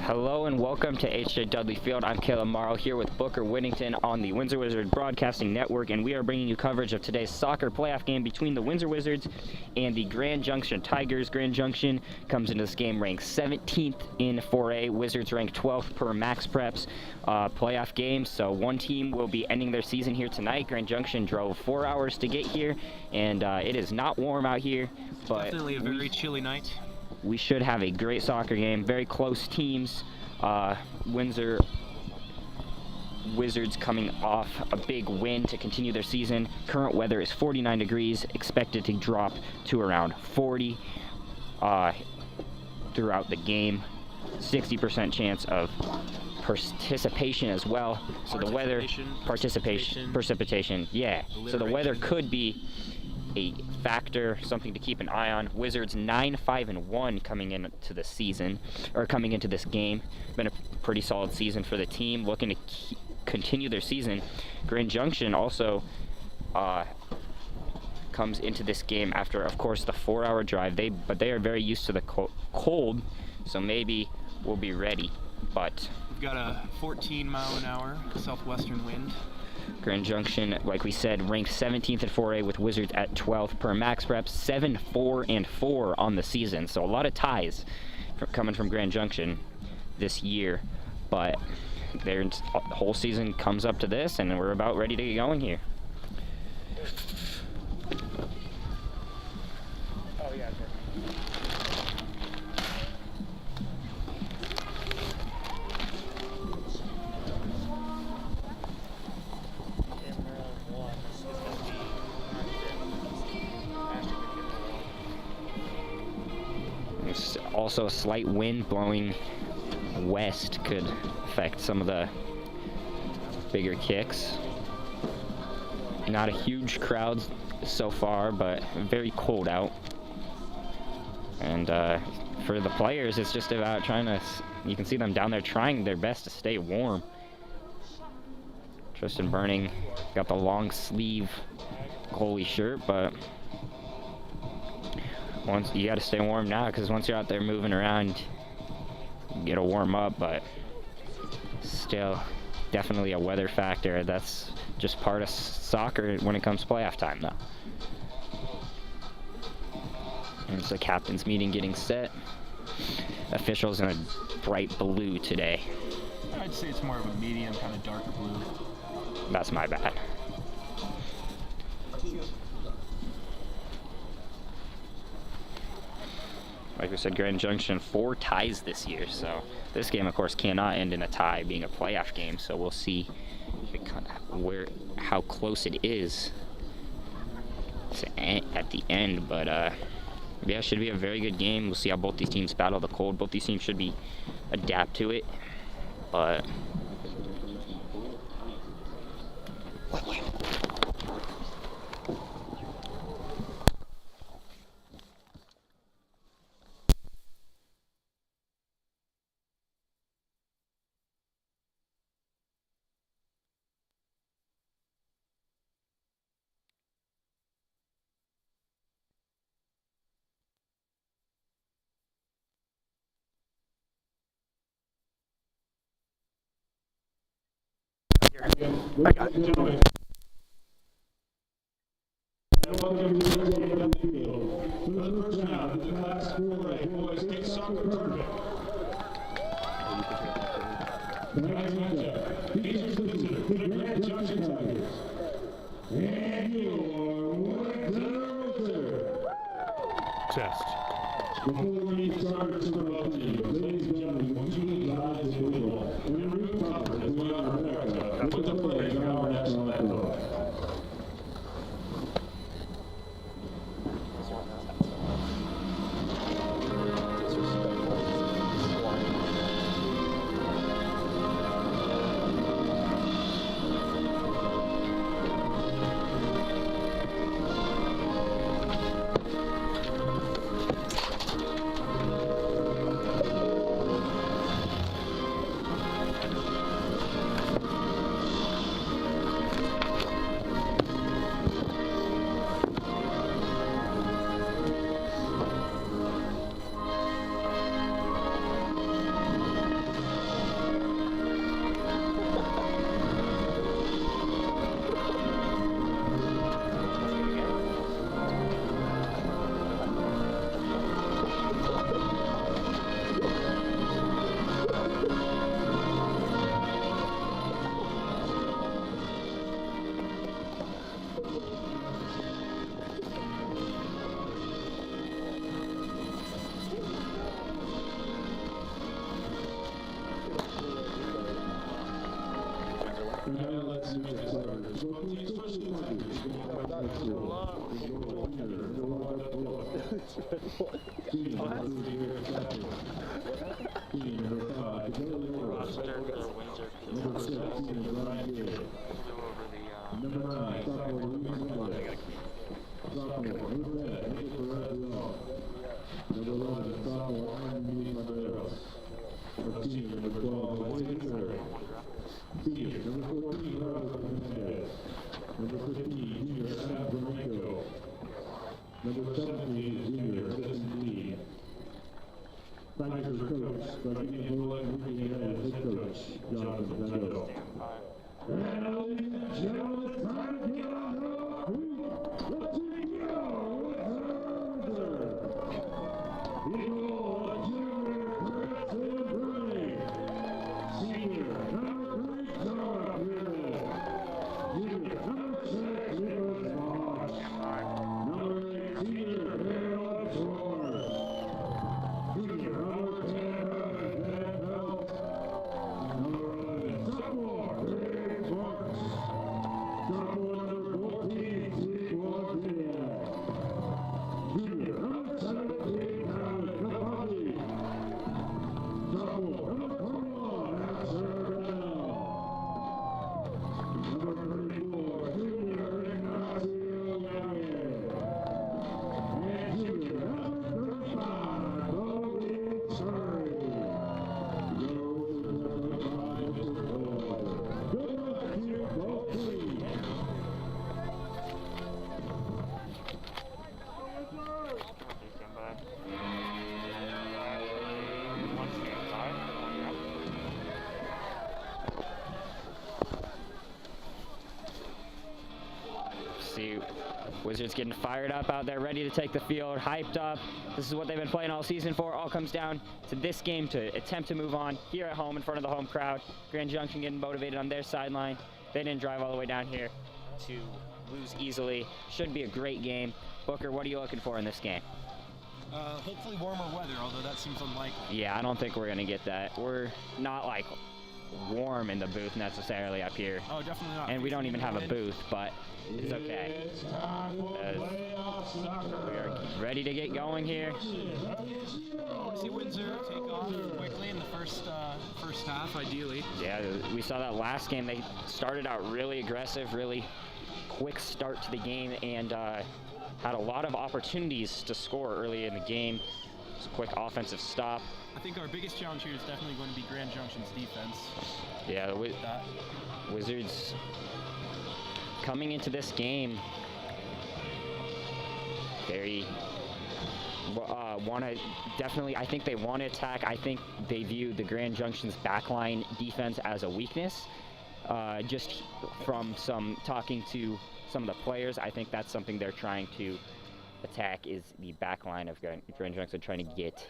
Hello and welcome to H.J. Dudley Field. I'm Caleb Morrow here with Booker Whittington on the Windsor Wizards Broadcasting Network, and we are bringing you coverage of today's soccer playoff game between the Windsor Wizards and the Grand Junction Tigers. Grand Junction comes into this game ranked 17th in 4A. Wizards ranked 12th per Max Preps playoff game. So one team will be ending their season here tonight. Grand Junction drove 4 hours to get here, and it is not warm out here. But definitely a very chilly night. We should have a great soccer game. Very close teams. Windsor Wizards coming off a big win to continue their season. Current weather is 49 degrees, expected to drop to around 40 throughout the game. 60% chance of participation as well. So the weather, precipitation, yeah. So the weather could be a factor, something to keep an eye on. Wizards 9-5-1 coming into the season, or coming into this game. Been a pretty solid season for the team, looking to continue their season. Grand Junction also comes into this game after, of course, the 4-hour drive. But they are very used to the cold, so maybe we'll be ready. But we've got a 14-mile-an-hour southwestern wind. Grand Junction, like we said, ranked 17th at 4A with Wizards at 12th per Max Preps, 7-4-4 on the season. So a lot of ties coming from Grand Junction this year. But their whole season comes up to this, and we're about ready to get going here. Oh, yeah, sure. There's also a slight wind blowing west could affect some of the bigger kicks. Not a huge crowd so far, but very cold out. And for the players, it's just about trying to, you can see them down there trying their best to stay warm. Tristan Burning got the long sleeve goalie shirt, but once you got to stay warm now, because once you're out there moving around, you get to warm up. But still, definitely a weather factor. That's just part of soccer when it comes to playoff time, though. There's the captain's meeting getting set. Officials in a bright blue today. I'd say it's more of a medium, kind of dark blue. That's my bad. Like we said, Grand Junction 4 ties this year, so this game, of course, cannot end in a tie, being a playoff game. So we'll see how close it is at the end. But yeah, it should be a very good game. We'll see how both these teams battle the cold. Both these teams should be adapt to it, but I got it. Gentlemen. Welcome to the field. For the first round of the Class 4A Boys State Soccer Tournament. Tonight's matchup features the Grand Junction Tigers and your Windsor Wizards. Test. Before we start to promote you, ladies and gentlemen, once you drive the football, when we cover the Windsor America, with the players of our national anthem. Wizards getting fired up out there, ready to take the field, hyped up. This is what they've been playing all season for. All comes down to this game to attempt to move on here at home in front of the home crowd. Grand Junction getting motivated on their sideline. They didn't drive all the way down here to lose easily. Should be a great game. Booker, what are you looking for in this game? Hopefully warmer weather, although that seems unlikely. Yeah, I don't think we're going to get that. We're not like warm in the booth necessarily up here. Oh, definitely not. And we don't even have a booth, but it's okay. We are ready to get going here. I see Windsor take off quickly in the first half, ideally. Yeah, we saw that last game. They started out really aggressive, really quick start to the game, and had a lot of opportunities to score early in the game. It's a quick offensive stop. I think our biggest challenge here is definitely going to be Grand Junction's defense. Yeah, the Wizards coming into this game very I think they want to attack. I think they view the Grand Junction's backline defense as a weakness. Just from talking to some of the players, I think that's something they're trying to attack, is the backline of Grand Junction, trying to get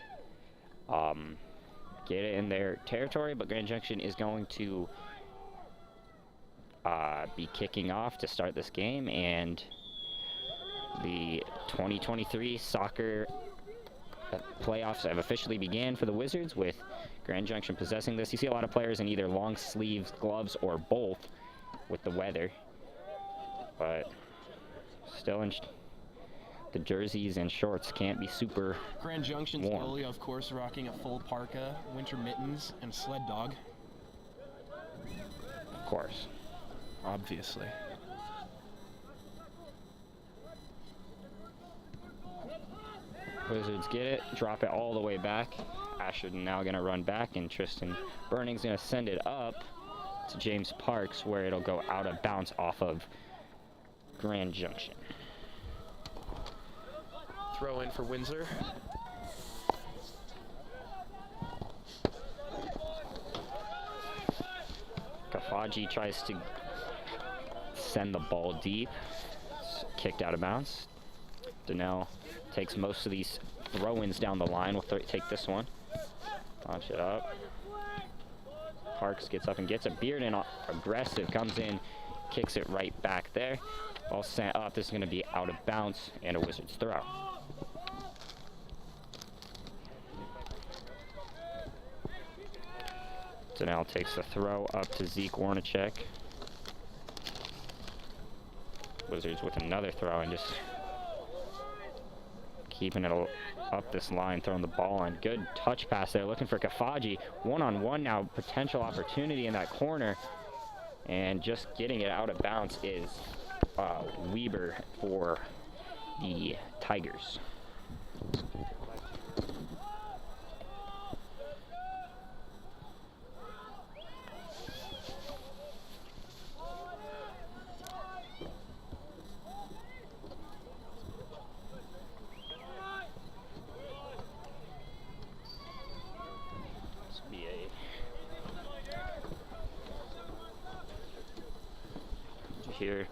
it in their territory. But Grand Junction is going to be kicking off to start this game, and the 2023 soccer playoffs have officially began for the Wizards, with Grand Junction possessing this. You see a lot of players in either long sleeves, gloves, or both with the weather, but still in the jerseys and shorts can't be super Grand Junction's warm. goalie, of course, rocking a full parka, winter mittens, and a sled dog. Of course. Obviously. Wizards get it, drop it all the way back. Ashford now going to run back, and Tristan Burning's going to send it up to James Parks, where it'll go out of bounds off of Grand Junction. Throw in for Windsor. Kafaji tries to send the ball deep. It's kicked out of bounds. Donnell takes most of these throw-ins down the line. We'll take this one. Launch it up. Parks gets up and gets it. Bearden, aggressive, comes in, kicks it right back there. All sent up. This is going to be out of bounds and a Wizards throw. Donnell takes the throw up to Zeke Warnacek. Wizards with another throw and just keeping it up this line, throwing the ball in. Good touch pass there, looking for Kafaji. One-on-one now, potential opportunity in that corner. And just getting it out of bounds is Weber for the Tigers. Here,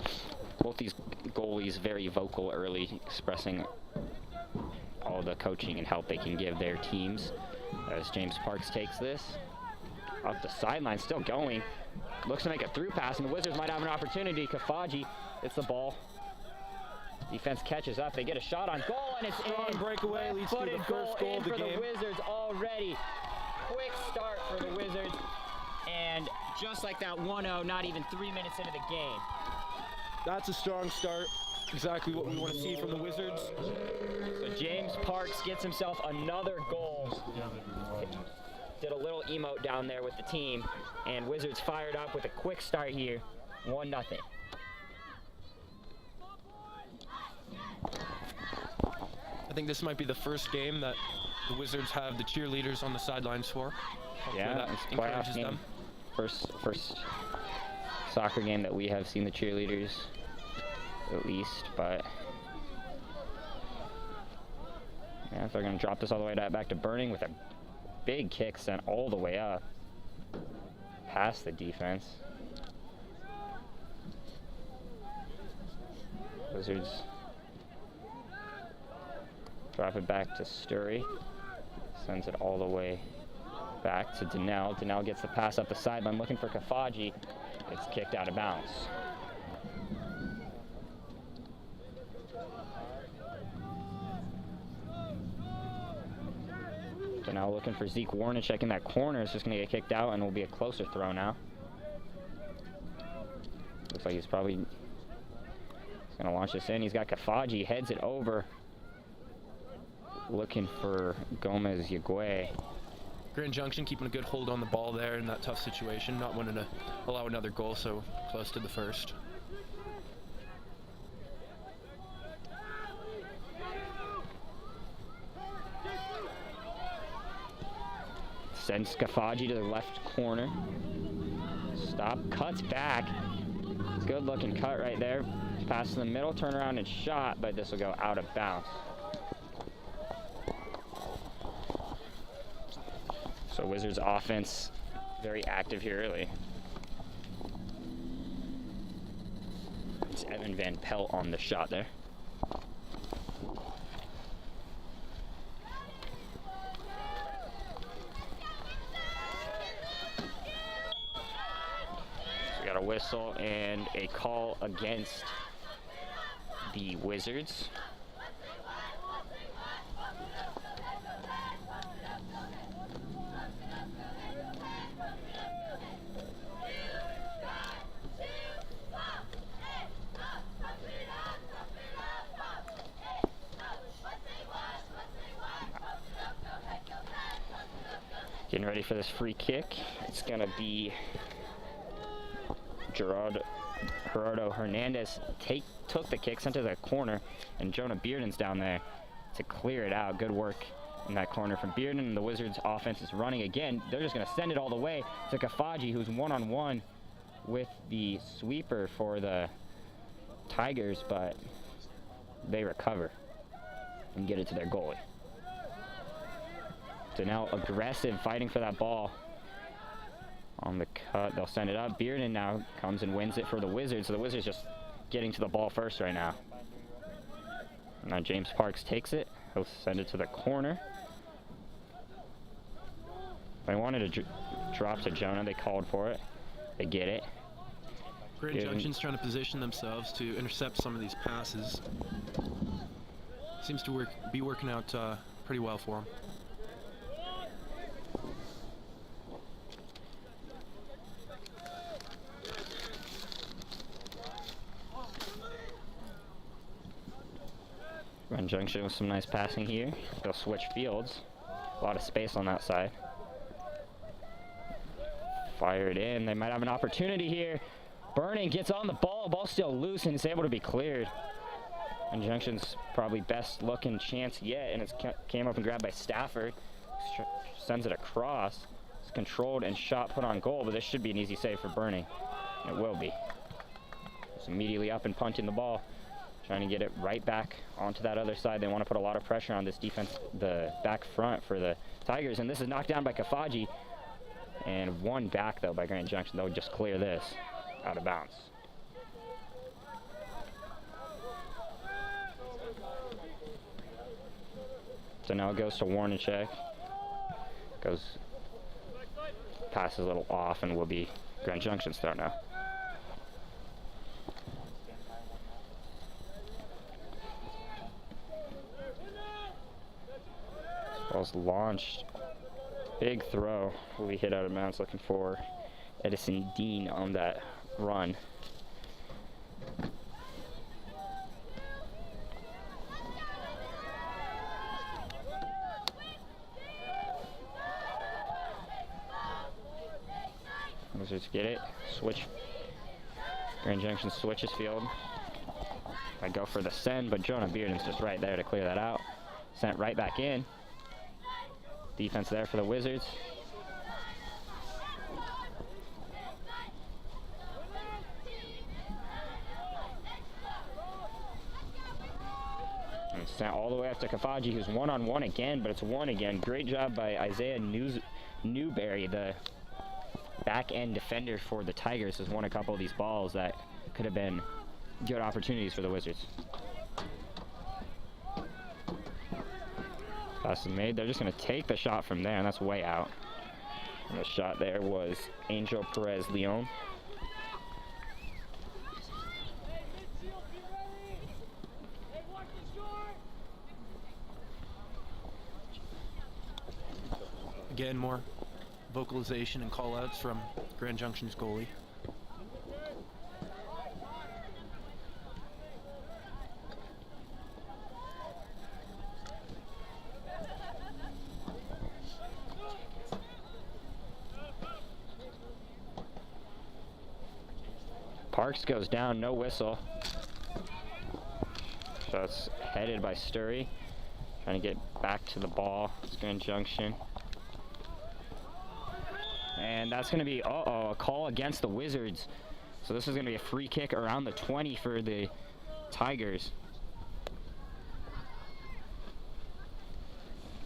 both these goalies very vocal early, expressing all the coaching and help they can give their teams. As James Parks takes this up the sideline, still going, looks to make a through pass, and the Wizards might have an opportunity. Kafaji hits the ball. Defense catches up. They get a shot on goal, and it's in. Breakaway leads to the first goal of the game. For the Wizards already. Quick start for the Wizards, and just like that 1-0, not even 3 minutes into the game. That's a strong start. Exactly what we want to see from the Wizards. So James Parks gets himself another goal. Did a little emote down there with the team, and Wizards fired up with a quick start here, 1-0. I think this might be the first game that the Wizards have the cheerleaders on the sidelines for. Hopefully Yeah, that it's a encourages playoff game. them. First soccer game that we have seen the cheerleaders, at least, but yeah, if they're gonna drop this all the way back to Burning with a big kick sent all the way up past the defense. Wizards drop it back to Sturry, sends it all the way back to Donnell. Donnell gets the pass up the sideline looking for Kafaji. It's kicked out of bounds. Donnell looking for Zeke Warnacek in that corner. It's just going to get kicked out, and will be a closer throw now. Looks like he's probably going to launch this in. He's got Kafaji, heads it over. Looking for Gomez Yagué. Grand Junction keeping a good hold on the ball there in that tough situation, not wanting to allow another goal so close to the first. Sends Kafaji to the left corner. Stop, cuts back. Good looking cut right there. Pass in the middle, turn around and shot, but this will go out of bounds. So Wizards offense very active here early. It's Evan Van Pelt on the shot there. So we got a whistle and a call against the Wizards. Getting ready for this free kick. It's going to be Gerardo Hernandez took the kick, sent to the corner, and Jonah Bearden's down there to clear it out. Good work in that corner from Bearden, and the Wizards offense is running again. They're just going to send it all the way to Kafaji, who's one-on-one with the sweeper for the Tigers, but they recover and get it to their goalie. So now aggressive, fighting for that ball. On the cut, they'll send it up. Bearden now comes and wins it for the Wizards. So the Wizards just getting to the ball first right now. Now James Parks takes it. He'll send it to the corner. They wanted to drop to Jonah. They called for it. They get it. Grand Junction's trying to position themselves to intercept some of these passes. Seems to be working out pretty well for them. Grand Junction with some nice passing here. They'll switch fields. A lot of space on that side. Fire it in. They might have an opportunity here. Burning gets on the ball. Ball's still loose and it's able to be cleared. Grand Junction's probably best looking chance yet, and it's came up and grabbed by Stafford. Sends it across. It's controlled and shot put on goal, but this should be an easy save for Burning. It will be. Just immediately up and punting the ball. Trying to get it right back onto that other side. They want to put a lot of pressure on this defense, the back front for the Tigers, and this is knocked down by Kafaji. And one back, though, by Grand Junction. They'll just clear this out of bounds. So now it goes to Warnichek. Passes a little off and will be Grand Junction's throw now. Ball's launched. Big throw will be hit out of bounds, looking for Edison Dean on that run. Wizards get it. Switch. Grand Junction switches field. I go for the send, but Jonah Bearden's just right there to clear that out. Sent right back in. Defense there for the Wizards. And sent all the way up to Kafaji, who's one-on-one again, but it's one again. Great job by Isaiah Newberry, the back-end defender for the Tigers, has won a couple of these balls that could have been good opportunities for the Wizards. Pass is made. They're just going to take the shot from there, and that's way out. And the shot there was Angel Perez Leon. Again, more vocalization and call-outs from Grand Junction's goalie. Parks goes down, no whistle. Shot's headed by Sturry. Trying to get back to the ball. It's Grand Junction. And that's going to be, a call against the Wizards. So this is going to be a free kick around the 20 for the Tigers.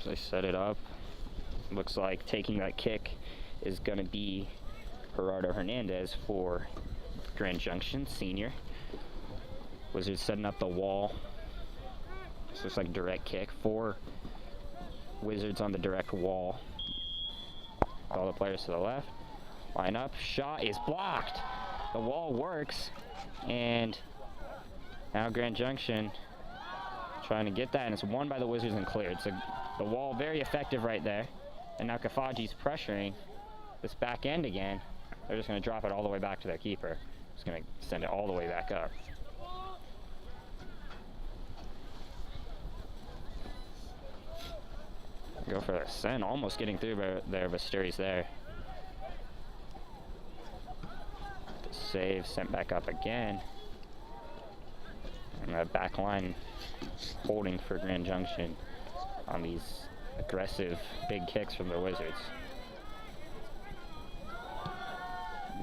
So they set it up. Looks like taking that kick is going to be Gerardo Hernandez for Grand Junction, senior. Wizards setting up the wall. This looks like direct kick. 4 Wizards on the direct wall. All the players to the left. Line up. Shot is blocked. The wall works. And now Grand Junction trying to get that. And it's won by the Wizards and cleared. So the wall very effective right there. And now Kafaji's pressuring this back end again. They're just going to drop it all the way back to their keeper. Just going to send it all the way back up. Go for a send, almost getting through there, but Sturry's there. The save, sent back up again. And that back line holding for Grand Junction on these aggressive big kicks from the Wizards.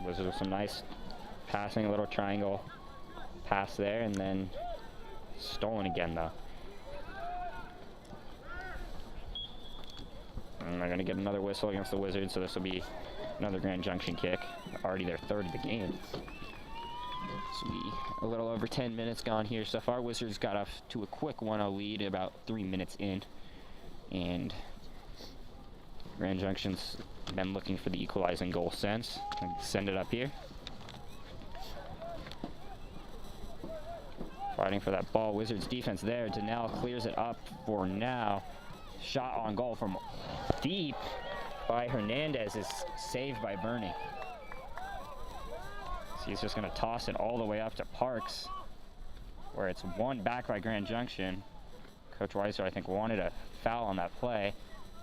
Wizards with some nice passing, a little triangle pass there, and then stolen again though. And they're going to get another whistle against the Wizards, so this will be another Grand Junction kick. Already their third of the game. This will be a little over 10 minutes gone here so far. Wizards got off to a quick 1-0 lead about 3 minutes in. And Grand Junction's been looking for the equalizing goal since. Send it up here. Fighting for that ball. Wizards defense there. Donnell clears it up for now. Shot on goal from deep by Hernandez is saved by Bernie. So he's just going to toss it all the way up to Parks, where it's won back by Grand Junction. Coach Weiser, I think, wanted a foul on that play.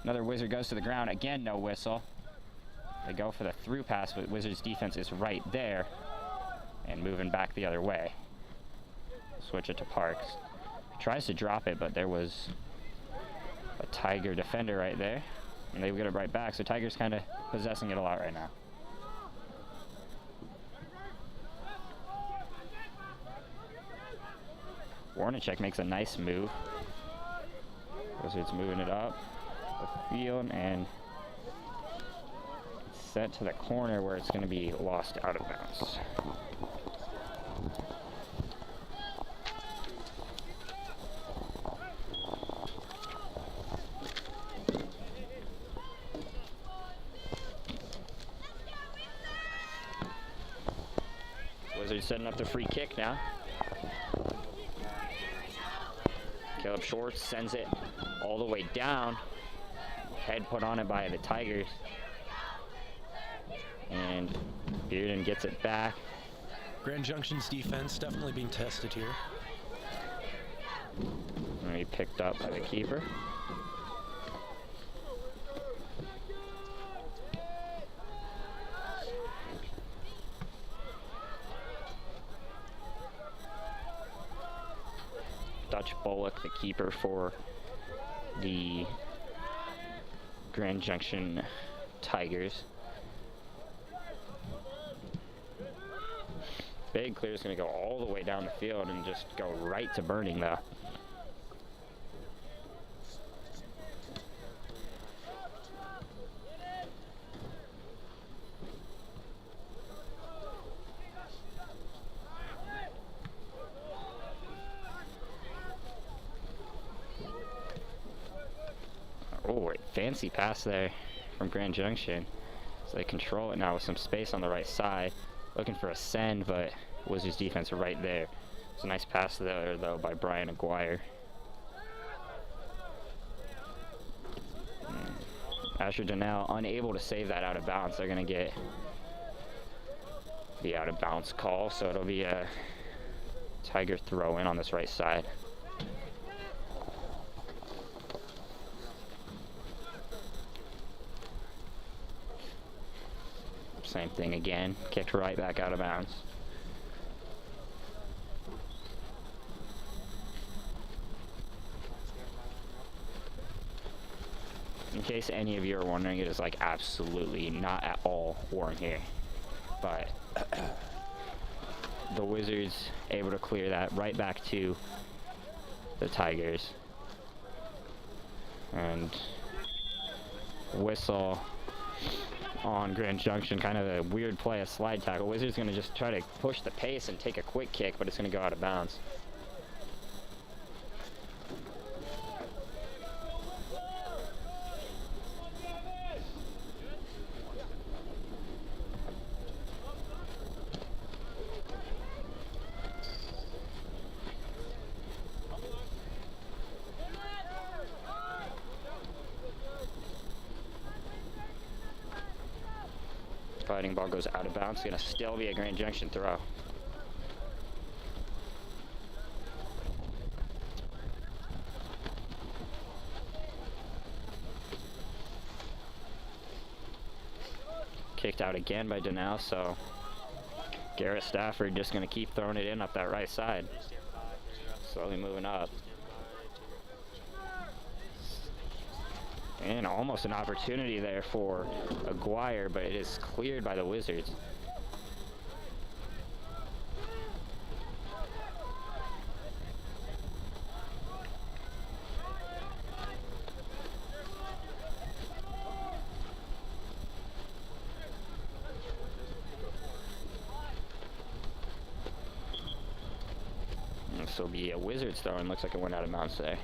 Another Wizard goes to the ground. Again, no whistle. They go for the through pass, but Wizards defense is right there and moving back the other way. Switch it to Parks. Tries to drop it, but there was a Tiger defender right there, and they get it right back. So Tiger's kind of possessing it a lot right now. Warnicek makes a nice move. Wizards moving it up the field and sent to the corner where it's going to be lost out of bounds. Wizards setting up the free kick now. Caleb Schwartz sends it all the way down. Head put on it by the Tigers. And Bearden gets it back. Grand Junction's defense definitely being tested here. And he picked up by the keeper. Dutch Bullock, the keeper for the Grand Junction Tigers. Big clear is going to go all the way down the field and just go right to Burning though. Oh, fancy pass there from Grand Junction. So they control it now with some space on the right side. Looking for a send, but Wizards defense right there. It's a nice pass there, though, by Brian Aguirre. Asher Donnell unable to save that out of bounds. They're going to get the out of bounds call, so it'll be a Tiger throw in on this right side. Same thing again, kicked right back out of bounds. In case any of you are wondering, it is like absolutely not at all warm here. But the Wizards able to clear that right back to the Tigers. And whistle on Grand Junction, kind of a weird play, a slide tackle. Wizards going to just try to push the pace and take a quick kick, but it's going to go out of bounds. Fighting ball goes out of bounds. It's going to still be a Grand Junction throw. Kicked out again by Donnell, so Garrett Stafford just going to keep throwing it in up that right side. Slowly moving up. And almost an opportunity there for Aguirre, but it is cleared by the Wizards. This will be a Wizards throw, and looks like it went out of bounds there.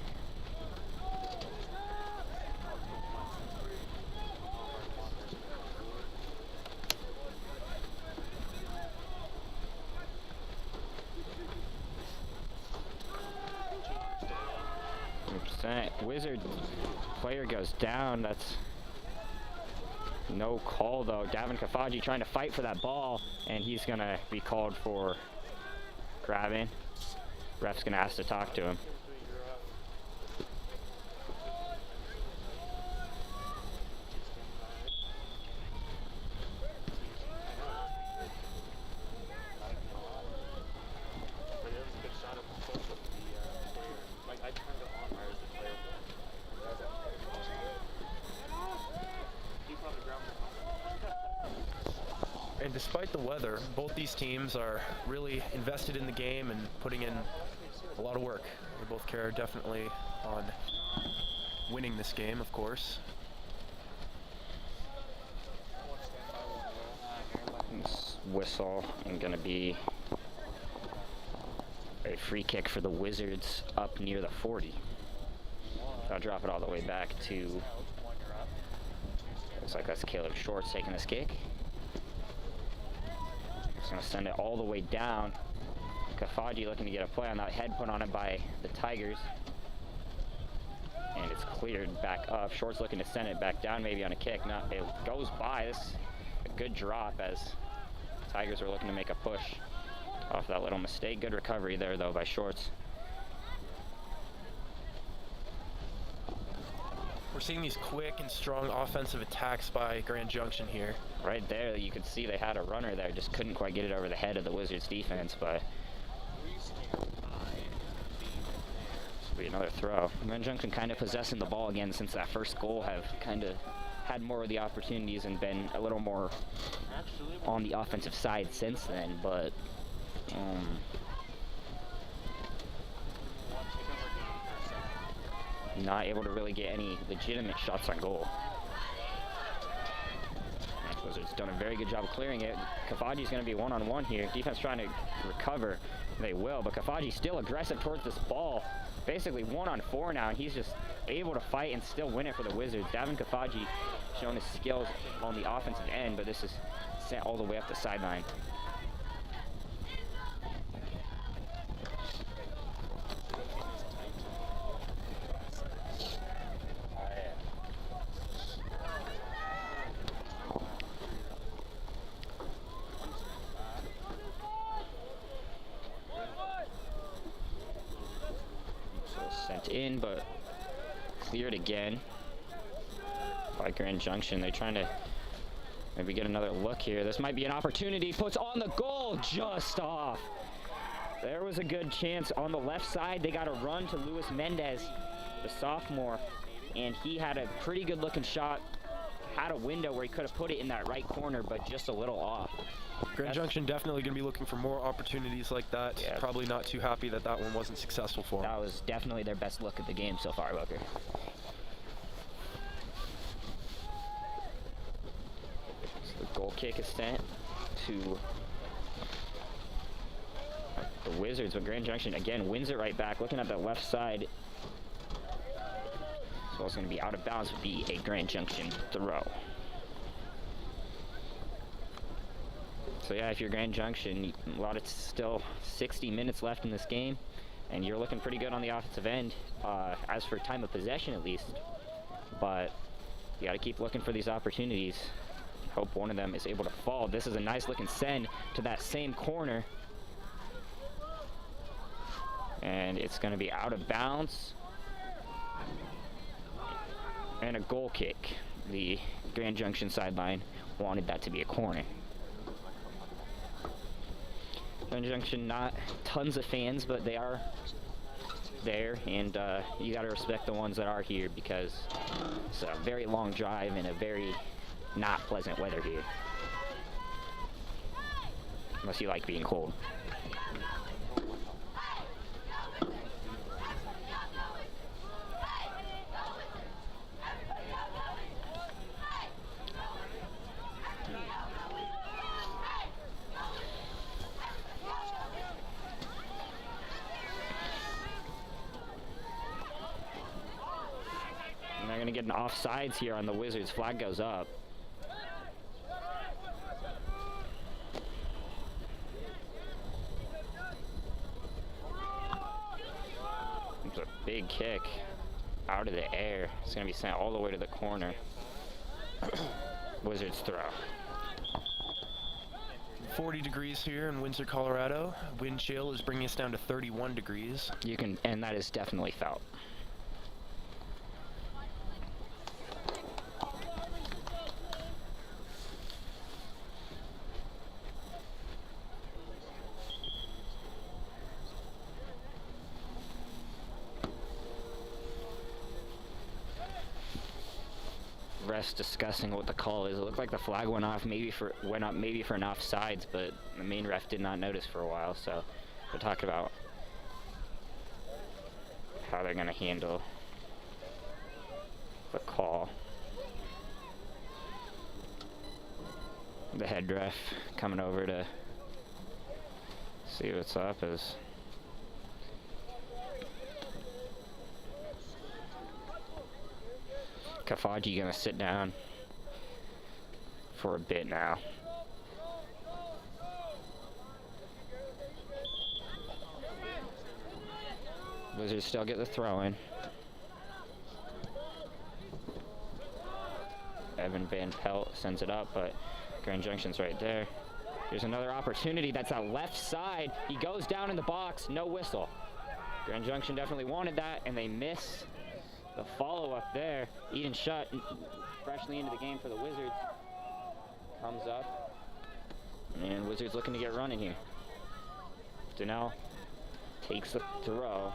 Wizard player goes down. That's no call though. Davin Kafaji trying to fight for that ball, and he's gonna be called for grabbing. Ref's gonna ask to talk to him. despite the weather, both these teams are really invested in the game and putting in a lot of work. They both care definitely on winning this game, of course. This whistle and going to be a free kick for the Wizards up near the 40. I'll drop it all the way back to, looks like that's Caleb Shorts taking this kick. Just going to send it all the way down. Kafaji looking to get a play on that, head put on it by the Tigers. And it's cleared back up. Shorts looking to send it back down, maybe on a kick. No, it goes by. This is a good drop as Tigers are looking to make a push off that little mistake. Good recovery there, though, by Shorts. We're seeing these quick and strong offensive attacks by Grand Junction here. Right there, you could see they had a runner there, just couldn't quite get it over the head of the Wizards defense, but this will be another throw. Grand Junction kind of possessing the ball again since that first goal, have kind of had more of the opportunities and been a little more on the offensive side since then, but not able to really get any legitimate shots on goal. Wizards done a very good job of clearing it. Kafaji's going to be one-on-one here. Defense trying to recover. They will, but Kafaji's still aggressive towards this ball. Basically 1-on-4 now, and he's just able to fight and still win it for the Wizards. Davin Kafaji showing his skills on the offensive end, but this is sent all the way up the sideline. In, but cleared again by Grand Junction. They're trying to maybe get another look here. This might be an opportunity. Puts on the goal, just off. There was a good chance on the left side. They got a run to Luis Mendez, the sophomore, and he had a pretty good looking shot. Had a window where he could have put it in that right corner, but just a little off. Grand Junction definitely going to be looking for more opportunities like that. Yeah. Probably not too happy that that one wasn't successful for them. That was definitely their best look at the game so far, Booker. So the goal kick is sent to the Wizards, but Grand Junction again wins it right back. Looking at that left side, so it's going to be out of bounds, would be a Grand Junction throw. So yeah, if you're Grand Junction, still 60 minutes left in this game, and you're looking pretty good on the offensive end, as for time of possession at least. But you got to keep looking for these opportunities. Hope one of them is able to fall. This is a nice looking send to that same corner, and it's going to be out of bounds. And a goal kick. The Grand Junction sideline wanted that to be a corner. Grand Junction, not tons of fans, but they are there, and you got to respect the ones that are here because it's a very long drive and a very not pleasant weather here. Unless you like being cold. Going to get an offsides here on the Wizards. Flag goes up. It's a big kick out of the air. It's going to be sent all the way to the corner. Wizards throw. 40 degrees here in Windsor, Colorado. Wind chill is bringing us down to 31 degrees. And that is definitely felt. refs discussing what the call is. It looked like the flag went off, maybe for an offsides, but the main ref did not notice for a while. So we're talking about how they're gonna handle the call. The head ref coming over to see what's up is Kafaji gonna sit down for a bit now. Wizards still get the throw in. Evan Van Pelt sends it up, but Grand Junction's right there. There's another opportunity. That's that left side. He goes down in the box, no whistle. Grand Junction definitely wanted that, and they miss the follow-up there. Eden Shutt, freshly into the game for the Wizards, comes up, and Wizards looking to get running here. Donnell takes the throw.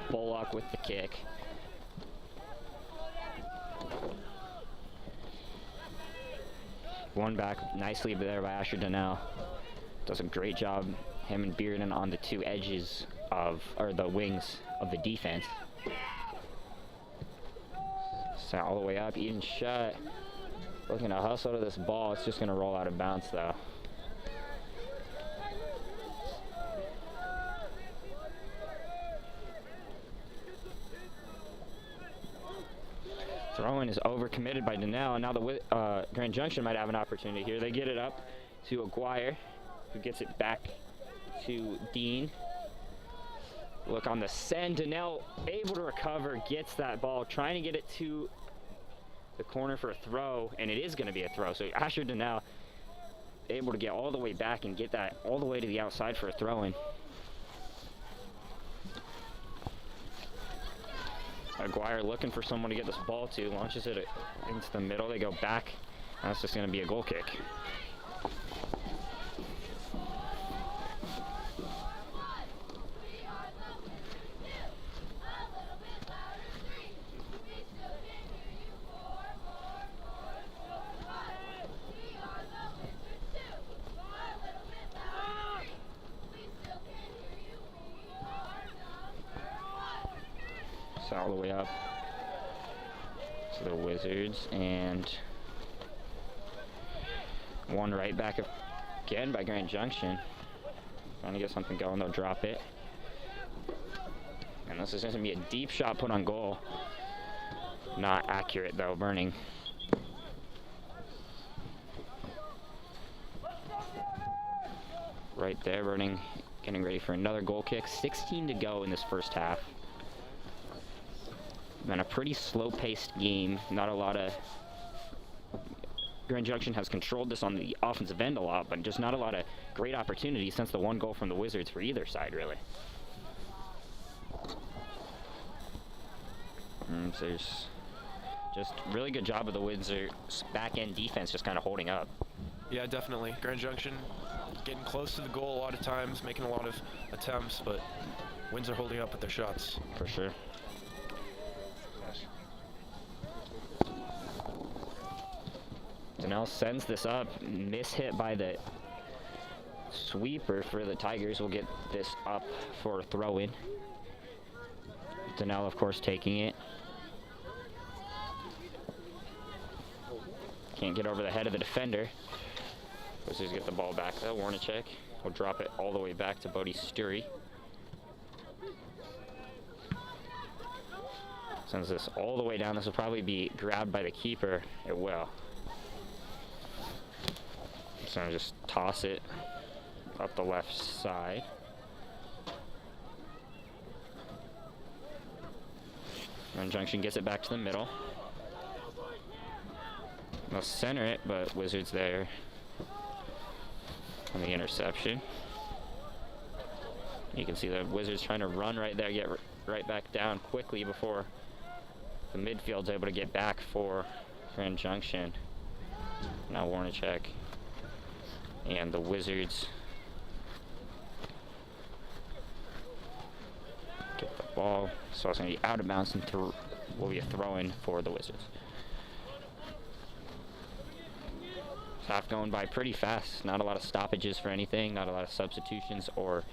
Bullock with the kick. One back nicely there by Asher Donnell. Does a great job, him and Bearden on the two edges of, or the wings of the defense. So all the way up, Eden Shutt looking to hustle to this ball. It's just going to roll out of bounds though. Throw-in is overcommitted by Donnell, and now the Grand Junction might have an opportunity here. They get it up to Aguirre, who gets it back to Dean. Look on the send, Donnell able to recover, gets that ball, trying to get it to the corner for a throw, and it is going to be a throw. So Asher Donnell able to get all the way back and get that all the way to the outside for a throw-in. Aguirre looking for someone to get this ball to, launches it into the middle. They go back. That's just going to be a goal kick. All the way up to the Wizards, and one right back again by Grand Junction. Trying to get something going, they'll drop it. And this is going to be a deep shot put on goal. Not accurate though, Burning. Right there, Burning getting ready for another goal kick. 16 to go in this first half. Been a pretty slow-paced game. Not a lot of... Grand Junction has controlled this on the offensive end a lot, but just not a lot of great opportunities since the one goal from the Wizards for either side, really. And there's just really good job of the Wizards' back-end defense just kind of holding up. Yeah, definitely. Grand Junction getting close to the goal a lot of times, making a lot of attempts, but Windsor holding up with their shots. For sure. Donnell sends this up, mishit by the sweeper for the Tigers. Will get this up for a throw-in. Donnell, of course, taking it. Can't get over the head of the defender. Wizards get the ball back though. Warnicek will drop it all the way back to Bodie Sturry. Sends this all the way down. This will probably be grabbed by the keeper. It will. So I'll just toss it up the left side. Grand Junction gets it back to the middle. They'll center it, but Wizards there on the interception. You can see the Wizards trying to run right there, get right back down quickly before the midfield's able to get back for Grand Junction. Now Warnacek and the Wizards get the ball. So it's going to be out of bounds and will be a throw-in for the Wizards. Half going by pretty fast. Not a lot of stoppages for anything. Not a lot of substitutions or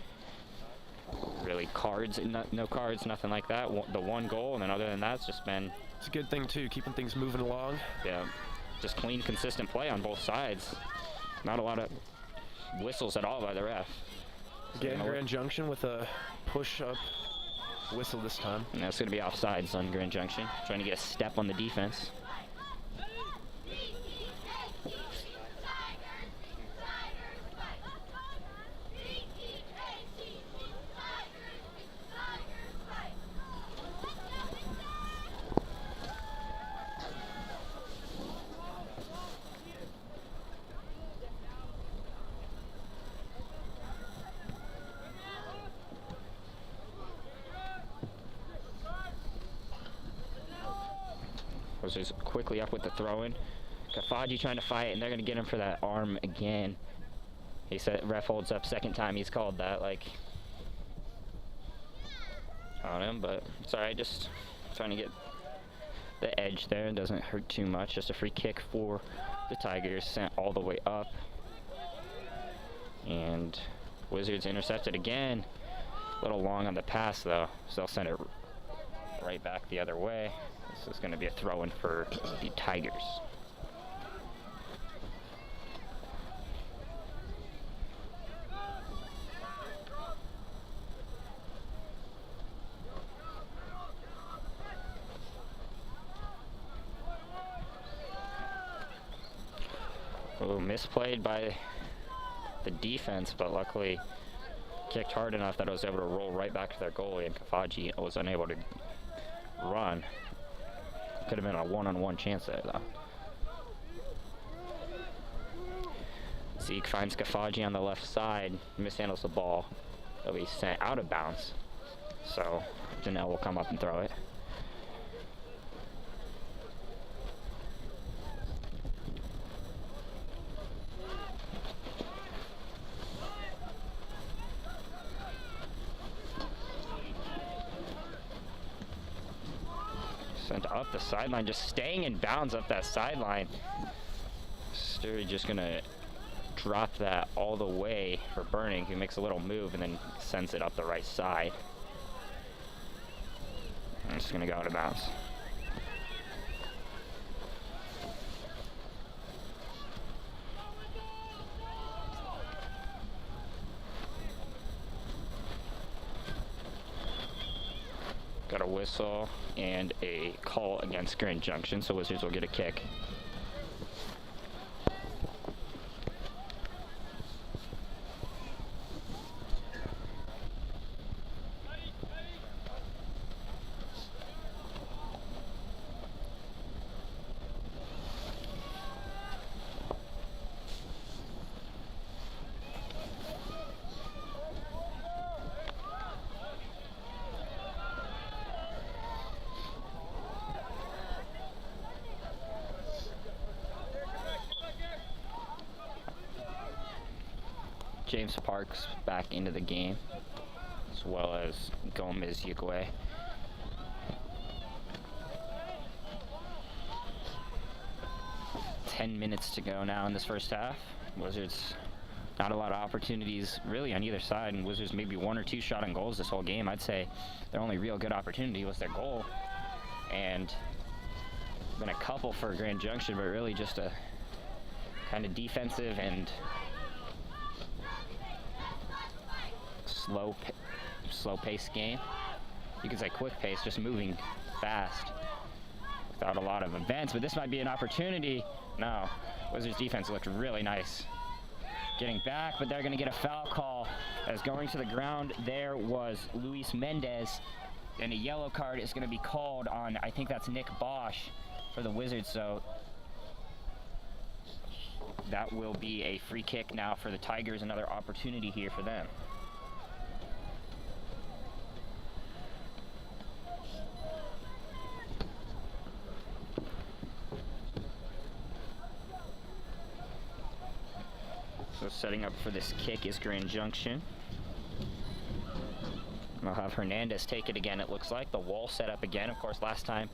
really cards. No cards, nothing like that. The one goal, and then other than that, it's just been... It's a good thing, too, keeping things moving along. Yeah, just clean, consistent play on both sides. Not a lot of whistles at all by the ref. Again, Grand Junction with a push-up whistle this time. And that's going to be offsides on Grand Junction. Trying to get a step on the defense. Wizards quickly up with the throw-in. Kafaji trying to fight, and they're going to get him for that arm again. He said ref holds up second time he's called that, like, on him, but it's alright, just trying to get the edge there. It doesn't hurt too much. Just a free kick for the Tigers, sent all the way up. And Wizards intercepted again. A little long on the pass, though, so they'll send it right back the other way. This is going to be a throw-in for the Tigers. Oh, misplayed by the defense, but luckily kicked hard enough that it was able to roll right back to their goalie, and Kafaji was unable to run. Could have been a one-on-one chance there, though. Zeke finds Kafaji on the left side, mishandles the ball. It'll be sent out of bounds. So Janelle will come up and throw it. Sent up the sideline, just staying in bounds up that sideline. Sturry just gonna drop that all the way for Burning, who makes a little move and then sends it up the right side. And it's gonna go out of bounds. Got a whistle and a call against Grand Junction, so Wizards will get a kick. James Parks back into the game, as well as Gomez Yigwe. Ten minutes to go now in this first half. Wizards, not a lot of opportunities really on either side, and Wizards maybe one or two shot on goals this whole game. I'd say their only real good opportunity was their goal, and been a couple for Grand Junction, but really just a kind of defensive and slow paced game. You could say quick pace, just moving fast without a lot of events, but this might be an opportunity. No, Wizards defense looked really nice. Getting back, but they're going to get a foul call as going to the ground there was Luis Mendez, and a yellow card is going to be called on, I think that's Nick Bosch for the Wizards, so that will be a free kick now for the Tigers, another opportunity here for them. So setting up for this kick is Grand Junction. We'll have Hernandez take it again, it looks like. The wall set up again. Of course, last time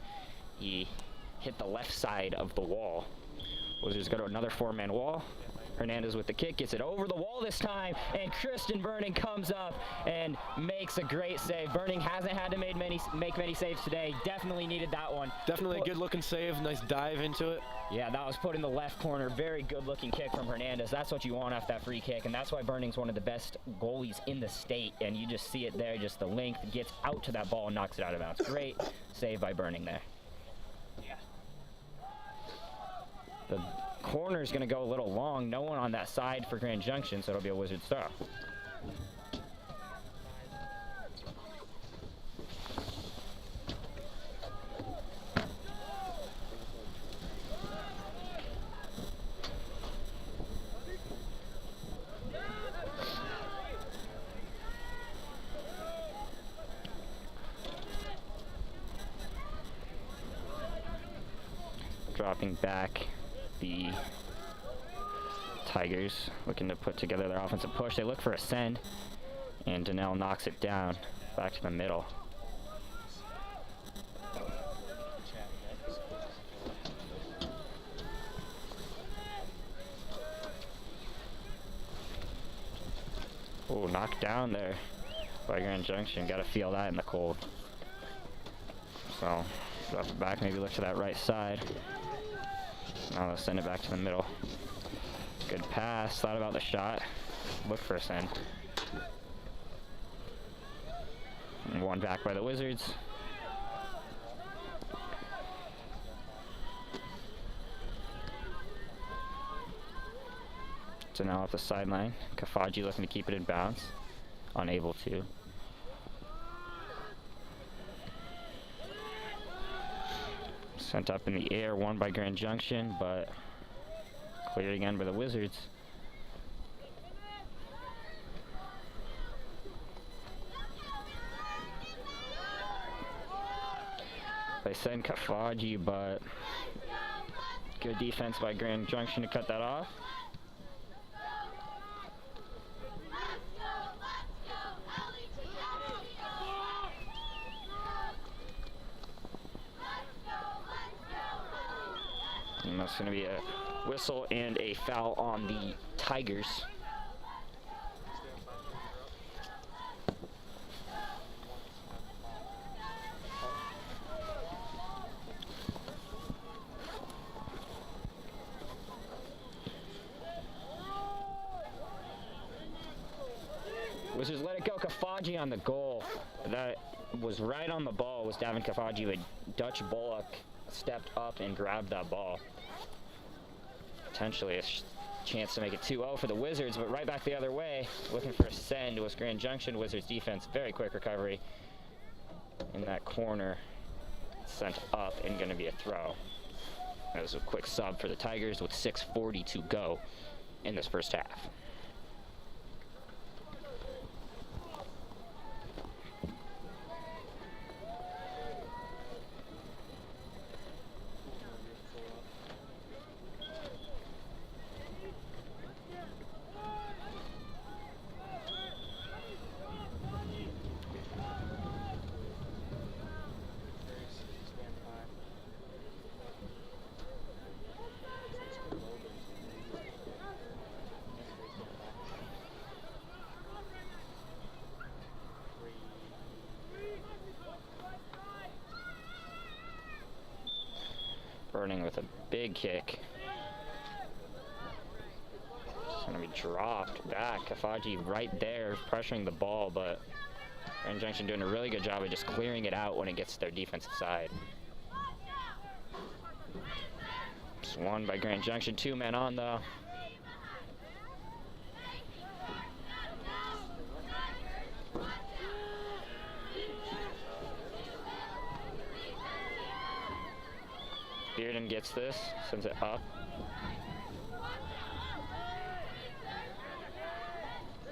he hit the left side of the wall. Wizards go to another four-man wall. Hernandez with the kick, gets it over the wall this time, and Kristen Burning comes up and makes a great save. Burning hasn't had to make many saves today. Definitely needed that one. Definitely a good-looking save. Nice dive into it. Yeah, that was put in the left corner. Very good-looking kick from Hernandez. That's what you want off that free kick, and that's why Burning's one of the best goalies in the state. And you just see it there, just the length, gets out to that ball and knocks it out of bounds. Great save by Burning there. The corner's going to go a little long. No one on that side for Grand Junction, so it'll be a Wizards throw. Dropping back the Tigers, looking to put together their offensive push. They look for a send, and Donnell knocks it down back to the middle. Oh, knocked down there by Grand Junction. Got to feel that in the cold. So, drop it back, maybe look to that right side. Now they'll send it back to the middle. Good pass, thought about the shot. Look for a send. And one back by the Wizards. So now off the sideline, Kafaji looking to keep it in bounds. Unable to. Sent up in the air, won by Grand Junction, but cleared again by the Wizards. They send Kafaji, but good defense by Grand Junction to cut that off. And that's going to be a whistle and a foul on the Tigers. Wizards let it go. Kafaji on the goal. That was right on the ball. Was Davin Kafaji, but Dutch Bullock stepped up and grabbed that ball. Potentially a chance to make it 2-0 for the Wizards, but right back the other way, looking for a send was Grand Junction. Wizards defense, very quick recovery in that corner. Sent up and going to be a throw. That was a quick sub for the Tigers with 6:40 to go in this first half. Burning with a big kick. It's going to be dropped back. Kafaji right there pressuring the ball, but Grand Junction doing a really good job of just clearing it out when it gets to their defensive side. It's won by Grand Junction. 2 men on though. Bearden gets this, sends it up.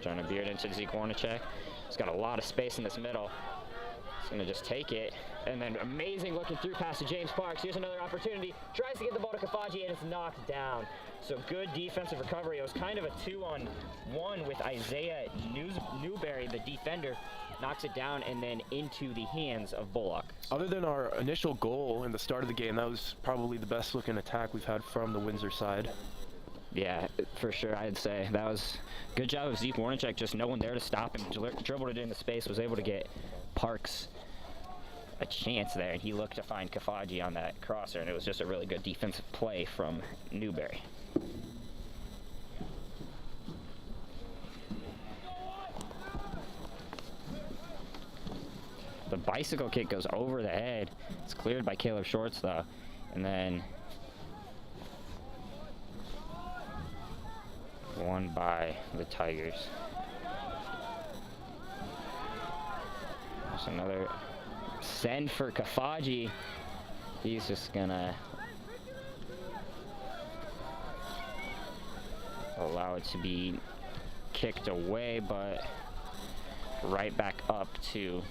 Trying to Bearden to Zeke Warnacek. He's got a lot of space in this middle. He's gonna just take it, and then amazing looking through pass to James Parks. Here's another opportunity. Tries to get the ball to Kafaji, and it's knocked down. So good defensive recovery. It was kind of a 2-on-1 with Isaiah Newberry, the defender, knocks it down and then into the hands of Bullock. Other than our initial goal in the start of the game, that was probably the best looking attack we've had from the Windsor side. Yeah, for sure, I'd say. That was a good job of Zeke Warnicek, just no one there to stop him. Dribbled it into space, was able to get Parks a chance there, and he looked to find Kafaji on that crosser, and it was just a really good defensive play from Newberry. The bicycle kick goes over the head. It's cleared by Caleb Shorts, though, and then won by the Tigers. There's another send for Kafaji. He's just gonna allow it to be kicked away, but right back up to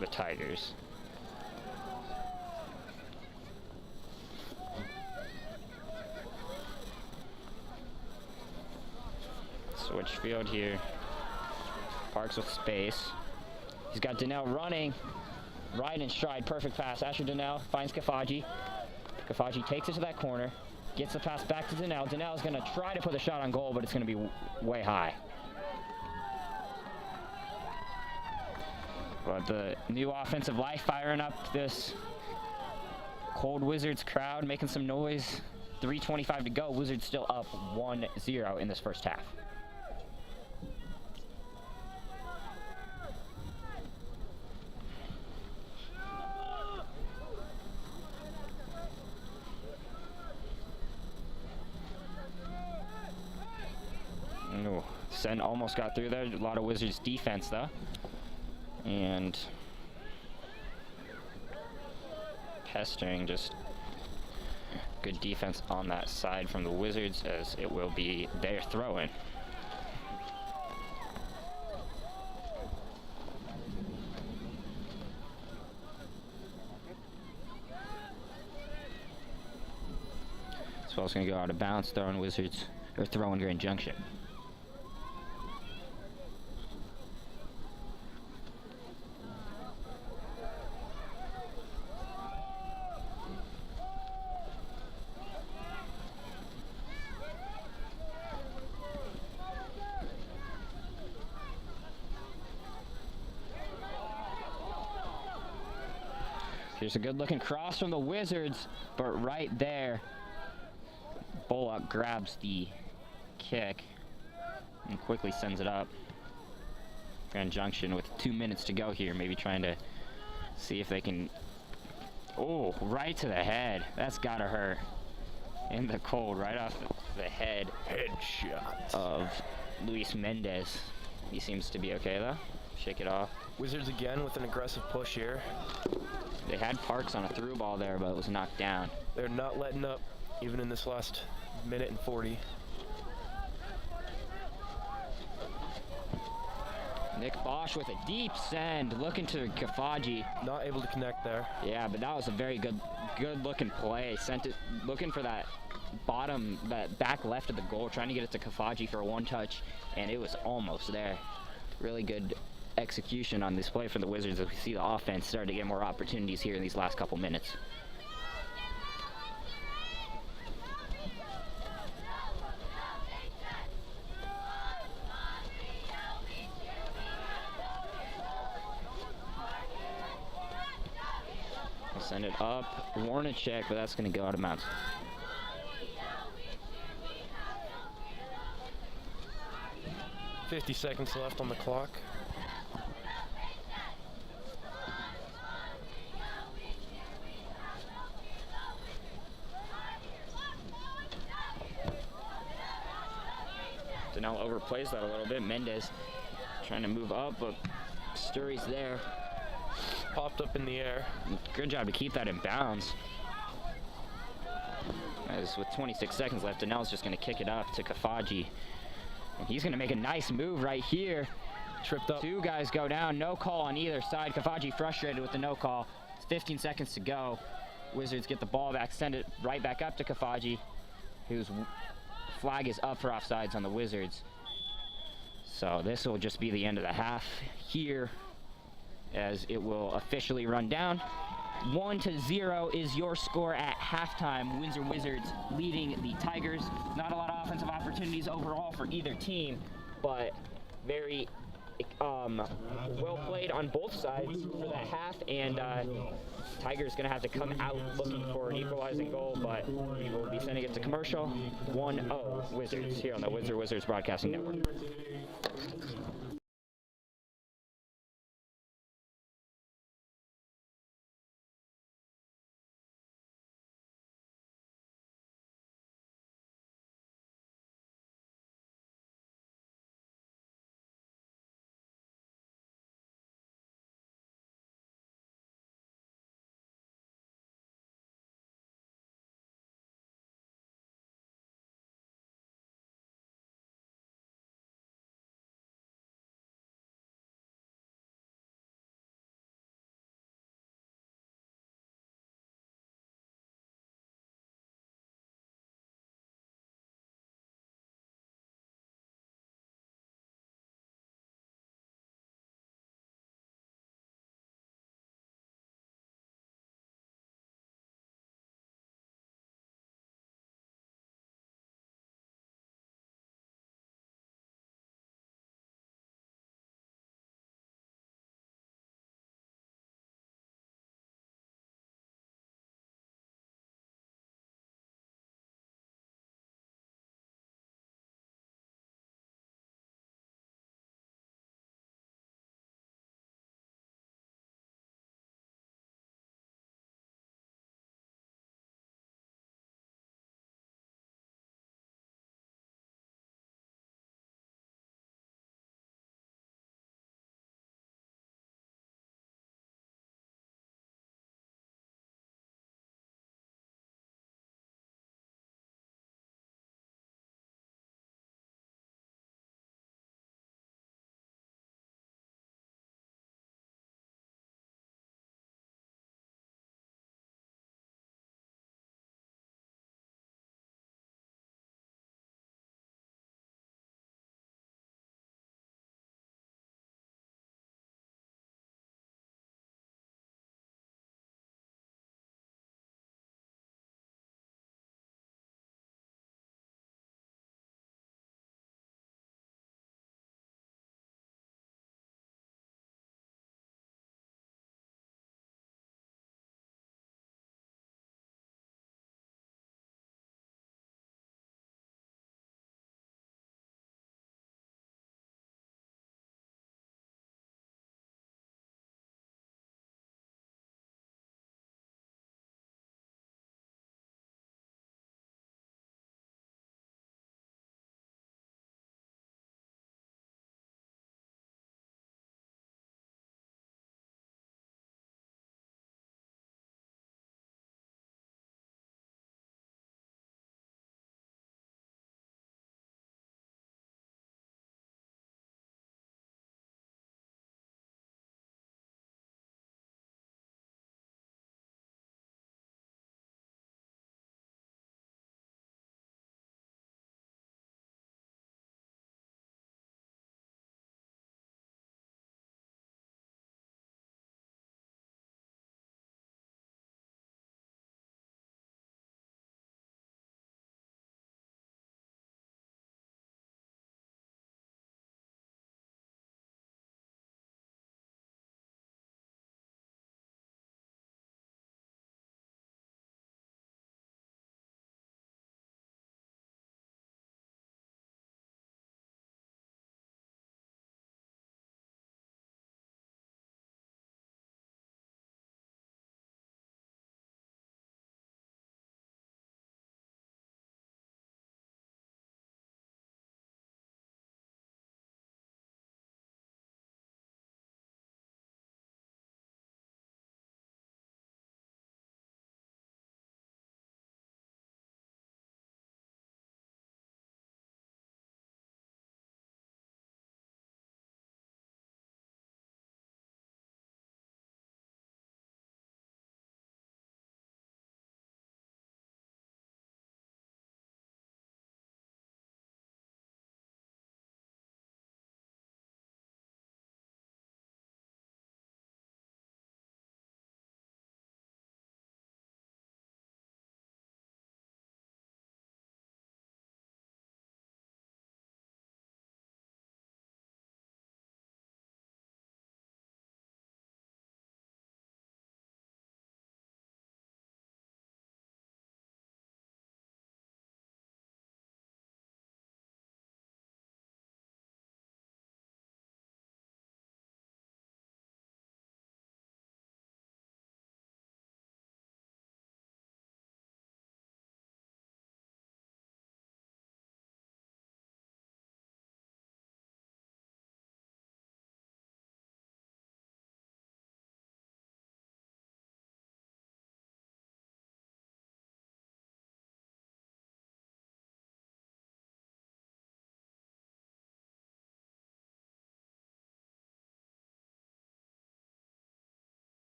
the Tigers. Switch field here. Parks with space. He's got Donnell running. Right in stride. Perfect pass. Asher Donnell finds Kafaji. Kafaji takes it to that corner. Gets the pass back to Donnell. Donnell's going to try to put the shot on goal, but it's going to be way high. But the new offensive life firing up this cold Wizards crowd, making some noise. 3:25 to go. Wizards still up 1-0 in this first half. Ooh, Sen almost got through there. A lot of Wizards defense though. And pestering, just good defense on that side from the Wizards, as it will be their throw-in. This ball's gonna go out of bounds, throwing Wizards, or throwing Grand Junction. Here's a good looking cross from the Wizards, but right there, Bullock grabs the kick and quickly sends it up. Grand Junction with 2 minutes to go here, maybe trying to see if they can, oh, right to the head. That's gotta hurt. In the cold, right off the head. Headshot of Luis Mendez. He seems to be okay though. Shake it off. Wizards again with an aggressive push here. They had Parks on a through ball there, but it was knocked down. They're not letting up, even in this last minute and 40. Nick Bosch with a deep send, looking to Kafaji. Not able to connect there. Yeah, but that was a very good looking play. Sent it, looking for that bottom, that back left of the goal, trying to get it to Kafaji for a one touch, and it was almost there. Really good execution on this play for the Wizards, as we see the offense starting to get more opportunities here in these last couple minutes. We'll send it up, Warnicek, but that's going to go out of bounds. $50 seconds left on the clock. Donnell overplays that a little bit. Mendez trying to move up, but Sturry's there. Popped up in the air. Good job to keep that in bounds. As with 26 seconds left, Donnell's just going to kick it up to Kafaji. And he's going to make a nice move right here. tripped up. 2 guys go down. No call on either side. Kafaji frustrated with the no call. 15 seconds to go. Wizards get the ball back, send it right back up to Kafaji, whose flag is up for offsides on the Wizards. So this will just be the end of the half here, as it will officially run down. 1-0 is your score at halftime. Windsor Wizards leading the Tigers. Not a lot of offensive opportunities overall for either team, but very well played on both sides for that half, and Tigers gonna have to come out looking for an equalizing goal, but we will be sending it to commercial. 1-0 Wizards here on the Windsor Wizards Broadcasting Network.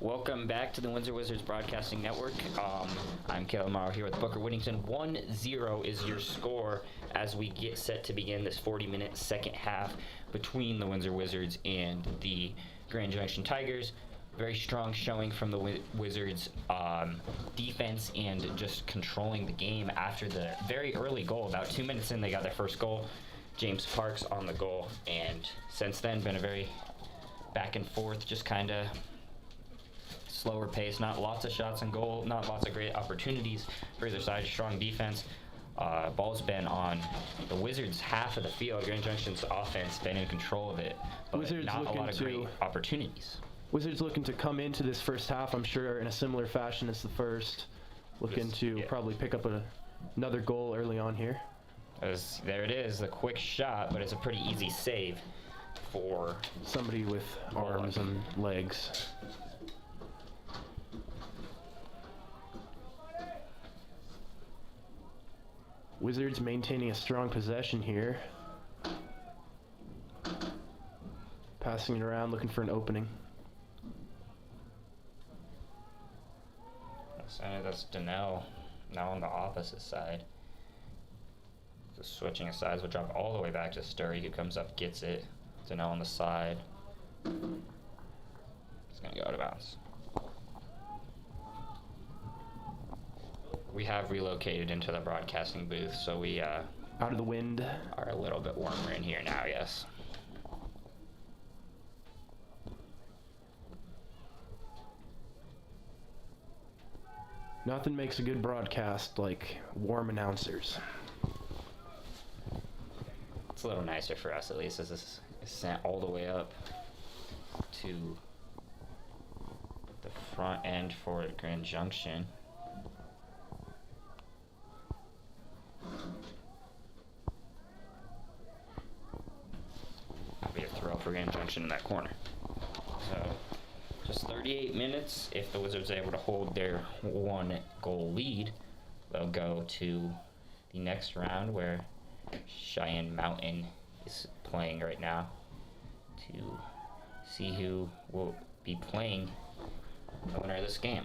Welcome back to the Windsor Wizards Broadcasting Network. I'm Caleb Morrow here with Booker Whittington. 1-0 is your score as we get set to begin this 40-minute second half between the Windsor Wizards and the Grand Junction Tigers. Very strong showing from the Wizards defense and just controlling the game after the very early goal. About 2 minutes in, they got their first goal. James Parks on the goal, and since then been a very back and forth, just kind of slower pace, not lots of shots on goal, not lots of great opportunities for either side. Strong defense. Ball's been on the Wizards' half of the field. Grand Junction's offense been in control of it, but Wizards not a lot of great opportunities. Wizards looking to come into this first half, I'm sure, in a similar fashion as the first. Looking to probably pick up another goal early on here. There it is, the quick shot, but it's a pretty easy save for somebody with arms and legs. Wizards maintaining a strong possession here. Passing it around, looking for an opening. That's Donnell now on the opposite side. Just switching of sides, will drop all the way back to Sturry, who comes up, gets it. Donnell on the side. It's going to go out of bounds. We have relocated into the broadcasting booth, so we out of the wind. Are a little bit warmer in here now, yes. Nothing makes a good broadcast like warm announcers. It's a little nicer for us, at least, as this is sent all the way up to the front end for Grand Junction. That'll be a throw for Grand Junction in that corner. So, just 38 minutes. If the Wizards are able to hold their 1-goal lead, they'll go to the next round where Cheyenne Mountain is playing right now to see who will be playing the winner of this game.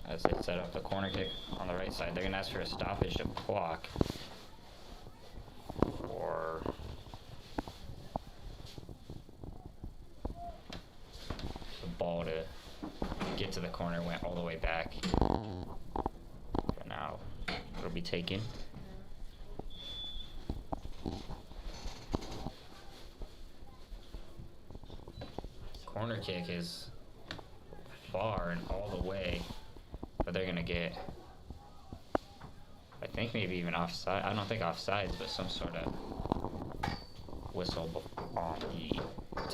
As they set up the corner kick on the right side, they're going to ask for a stoppage of clock for the ball to get to the corner, went all the way back. But now it'll be taken. Corner kick is far and all the way, but they're gonna get, I think maybe even offside. I don't think offsides, but some sort of whistle on the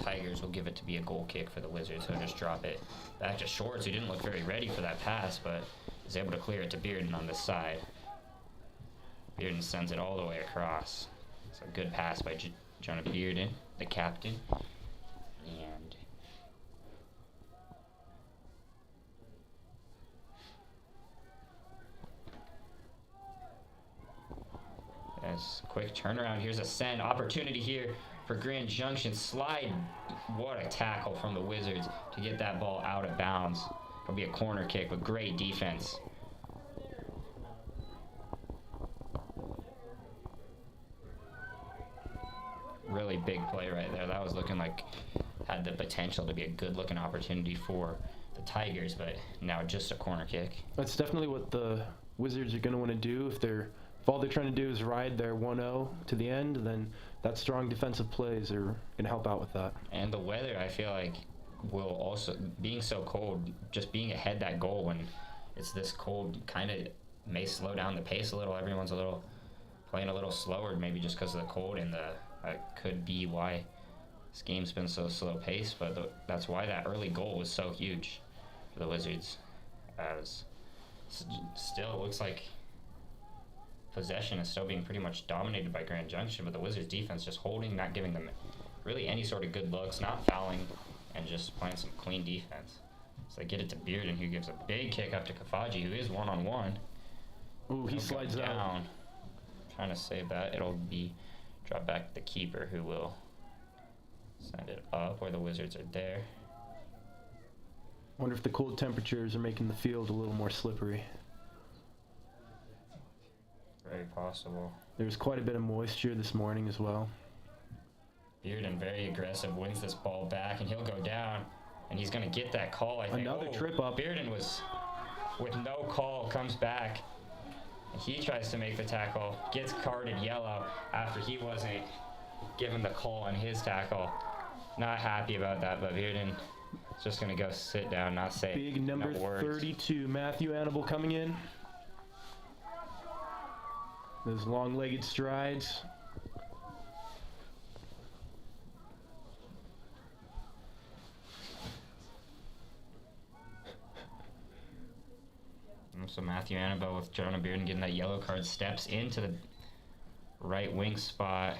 Tigers will give it to be a goal kick for the Wizards. So just drop it back to Shorts, who didn't look very ready for that pass, but is able to clear it to Bearden on this side. Bearden sends it all the way across. It's a good pass by Jonah Bearden, the captain. And as quick turnaround, here's a send opportunity here for Grand Junction. Slide, what a tackle from the Wizards to get that ball out of bounds. It'll be a corner kick with great defense. Really big play right there. That was looking like had the potential to be a good looking opportunity for the Tigers, but now just a corner kick. That's definitely what the Wizards are going to want to do. If all they're trying to do is ride their 1-0 to the end, then that strong defensive plays are going to help out with that. And the weather, I feel like, will also, being so cold, just being ahead that goal when it's this cold kind of may slow down the pace a little. Everyone's playing a little slower, maybe just because of the cold, and that could be why this game's been so slow paced, but that's why that early goal was so huge for the Wizards, as still it looks like possession is still being pretty much dominated by Grand Junction, but the Wizards defense just holding, not giving them really any sort of good looks, not fouling, and just playing some clean defense. So they get it to Bearden, who gives a big kick up to Kafaji, who is one-on-one. Ooh, he slides down. Trying to save that. It'll be Drop back to the keeper, who will send it up where the Wizards are there. Wonder if the cold temperatures are making the field a little more slippery. Very possible. There's quite a bit of moisture this morning as well. Bearden, very aggressive, wins this ball back, and he'll go down, and he's going to get that call, I think. Another trip up. Bearden was, with no call, comes back. He tries to make the tackle, gets carded yellow after he wasn't given the call on his tackle. Not happy about that, but Bearden is just going to go sit down, not say Big number no words. 32, Matthew Annable coming in. Those long-legged strides. So Matthew Annabelle with Jonah Bearden getting that yellow card, steps into the right wing spot.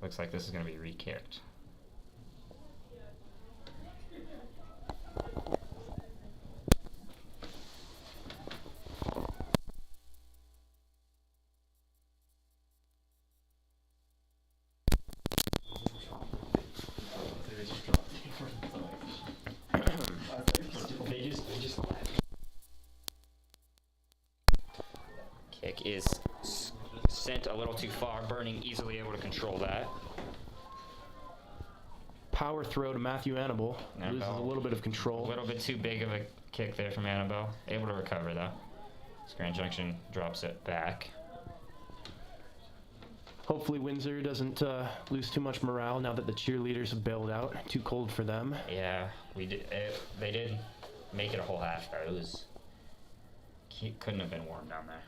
Looks like this is going to be re-kicked. Kick is sent a little too far. Burning easily able to control that. Power throw to Matthew Annable. Loses a little bit of control. A little bit too big of a kick there from Annabelle. Able to recover though. Grand Junction drops it back. Hopefully Windsor doesn't lose too much morale now that the cheerleaders have bailed out. Too cold for them. Yeah, they did make it a whole half. It was couldn't have been warm down there.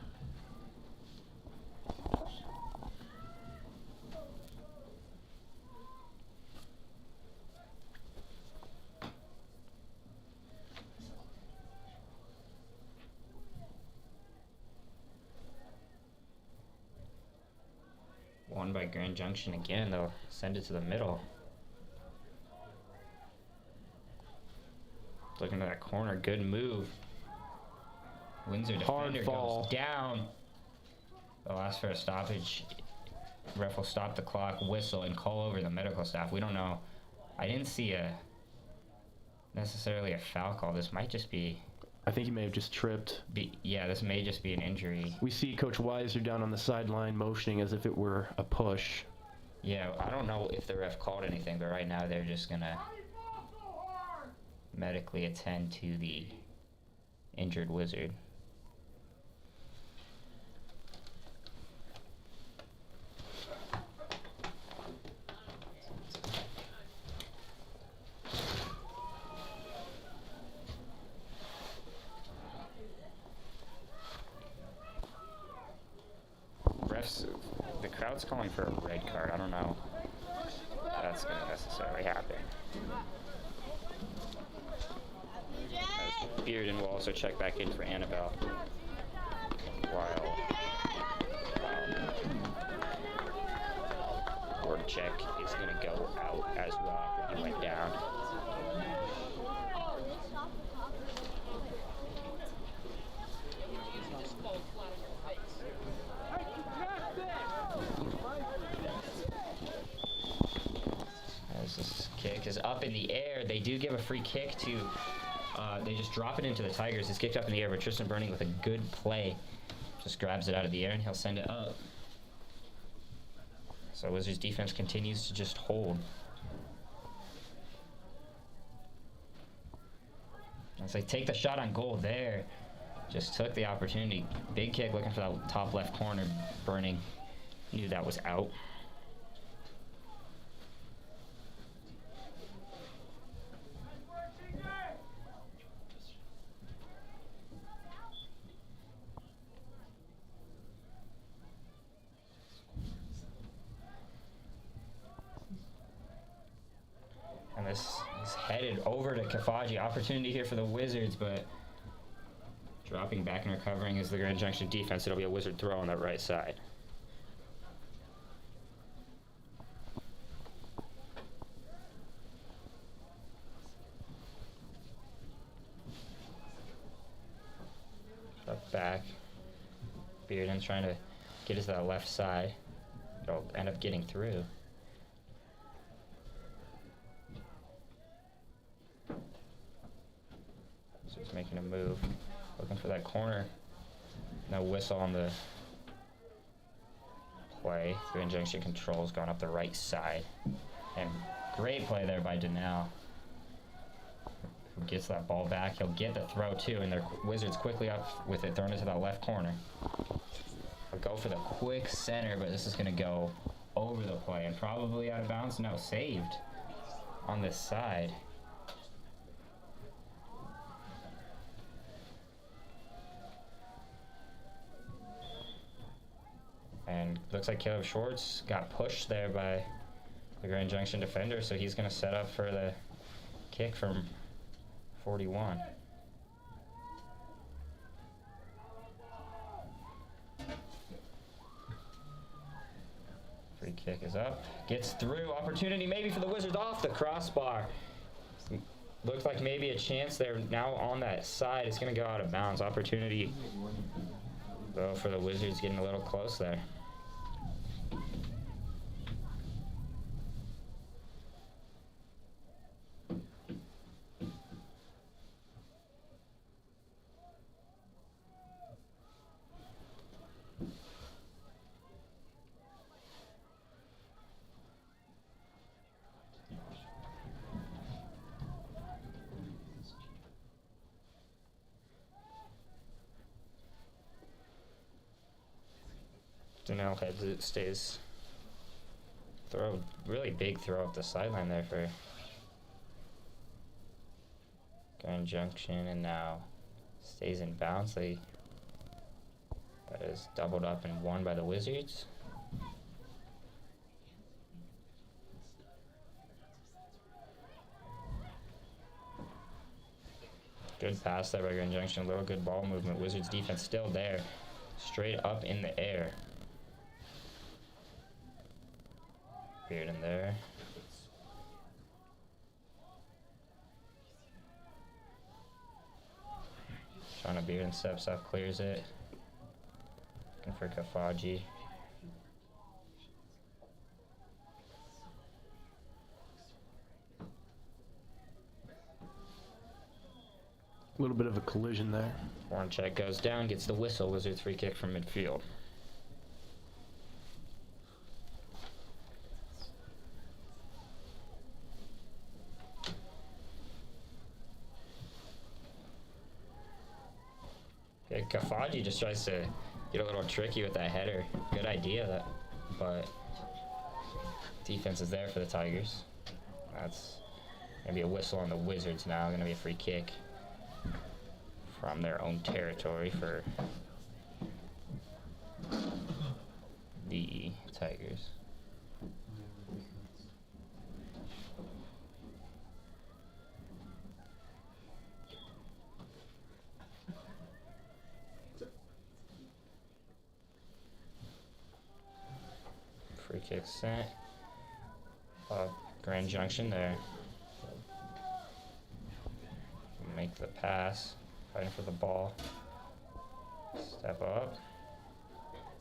Won by Grand Junction again. They'll send it to the middle. Looking to that corner, good move. Windsor defender goes down. They'll ask for a stoppage. Ref will stop the clock, whistle, and call over the medical staff. We don't know. I didn't see necessarily a foul call. This might just be... I think he may have just tripped. Yeah, this may just be an injury. We see Coach Weiser down on the sideline motioning as if it were a push. Yeah, I don't know if the ref called anything, but right now they're just going to medically attend to the injured Wizard. The crowd's calling for a red card. I don't know if that's going to necessarily happen. As Bearden will also check back in for Annabelle, while Wordcheck is going to go out as well after he went down. This kick is up in the air. They do give a free kick to, they just drop it into the Tigers. It's kicked up in the air, but Tristan Burning with a good play just grabs it out of the air and he'll send it up. So Wizards defense continues to just hold. As they take the shot on goal there, just took the opportunity. Big kick looking for that top left corner. Burning knew that was out. And this is headed over to Kafaji. Opportunity here for the Wizards, but dropping back and recovering is the Grand Junction defense. It'll be a Wizard throw on that right side. Drop back. Bearden's trying to get us to that left side. It'll end up getting through. So he's making a move, looking for that corner. No whistle on the play. Grand Junction controls going up the right side. And great play there by Donnell, who gets that ball back. He'll get the throw too, and their Wizards quickly up with it, thrown into that left corner. I'll go for the quick center, but this is going to go over the play and probably out of bounds. No, saved on this side. And looks like Caleb Schwartz got pushed there by the Grand Junction defender, so he's going to set up for the kick from 41. Free kick is up. Gets through. Opportunity maybe for the Wizards off the crossbar. Looks like maybe a chance there now on that side. It's going to go out of bounds. Opportunity, though, for the Wizards, getting a little close there. Donnell heads it, stays. Throw, really big throw up the sideline there for Grand Junction, and now stays in bounds. That is doubled up and won by the Wizards. Good pass there by Grand Junction, a little good ball movement. Wizards defense still there, straight up in the air. Beard in there. Trying to Beard and steps up, clears it. Looking for Kafaji. A little bit of a collision there. Warncheck goes down, gets the whistle. Wizards free kick from midfield. Okay, Kafaji just tries to get a little tricky with that header. Good idea, but defense is there for the Tigers. That's gonna be a whistle on the Wizards now. Gonna be a free kick from their own territory for the Tigers. Free kick sent. Grand Junction there. Make the pass. Fighting for the ball. Step up.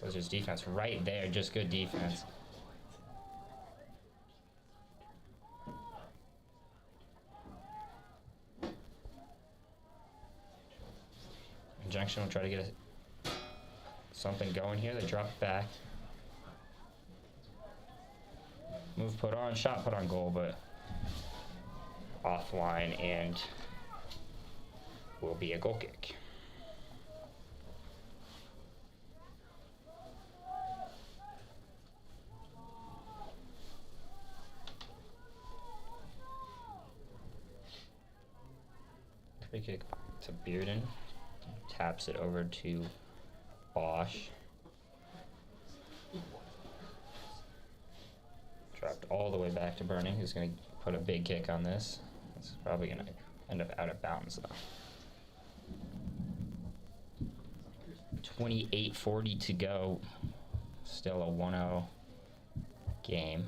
Wizards defense right there. Just good defense. Junction will try to get something going here. They drop back. Move put on, shot put on goal, but offline and will be a goal kick. Free kick to Bearden. Taps it over to Bosch. Dropped all the way back to Burning, who's going to put a big kick on this. It's probably going to end up out of bounds, though. 28:40 to go. Still a 1-0 game.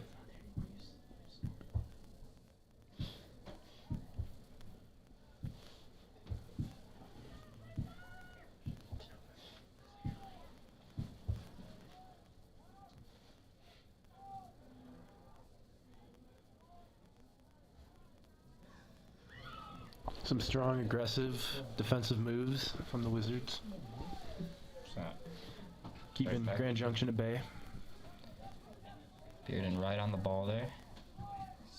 Some strong, aggressive, defensive moves from the Wizards. Keeping Grand Junction at bay. Bearden right on the ball there.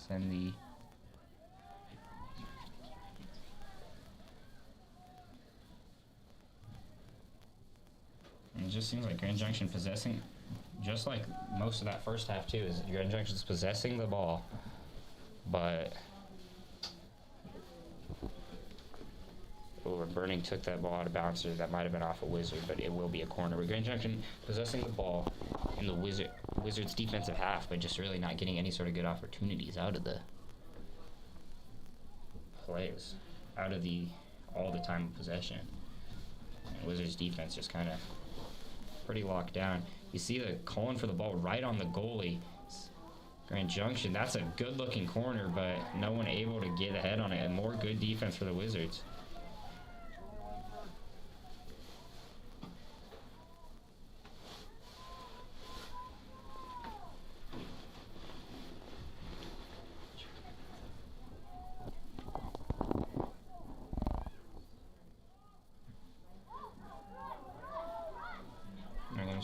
Send the... And it just seems like Grand Junction possessing, just like most of that first half too, is Grand Junction's possessing the ball, but Burning took that ball out of bounds. That might have been off a Wizard, but it will be a corner. But Grand Junction possessing the ball in the Wizards' defensive half, but just really not getting any sort of good opportunities out of the plays, out of all the time of possession. And Wizards' defense just kind of pretty locked down. You see the calling for the ball right on the goalie. Grand Junction, that's a good-looking corner, but no one able to get ahead on it, and more good defense for the Wizards.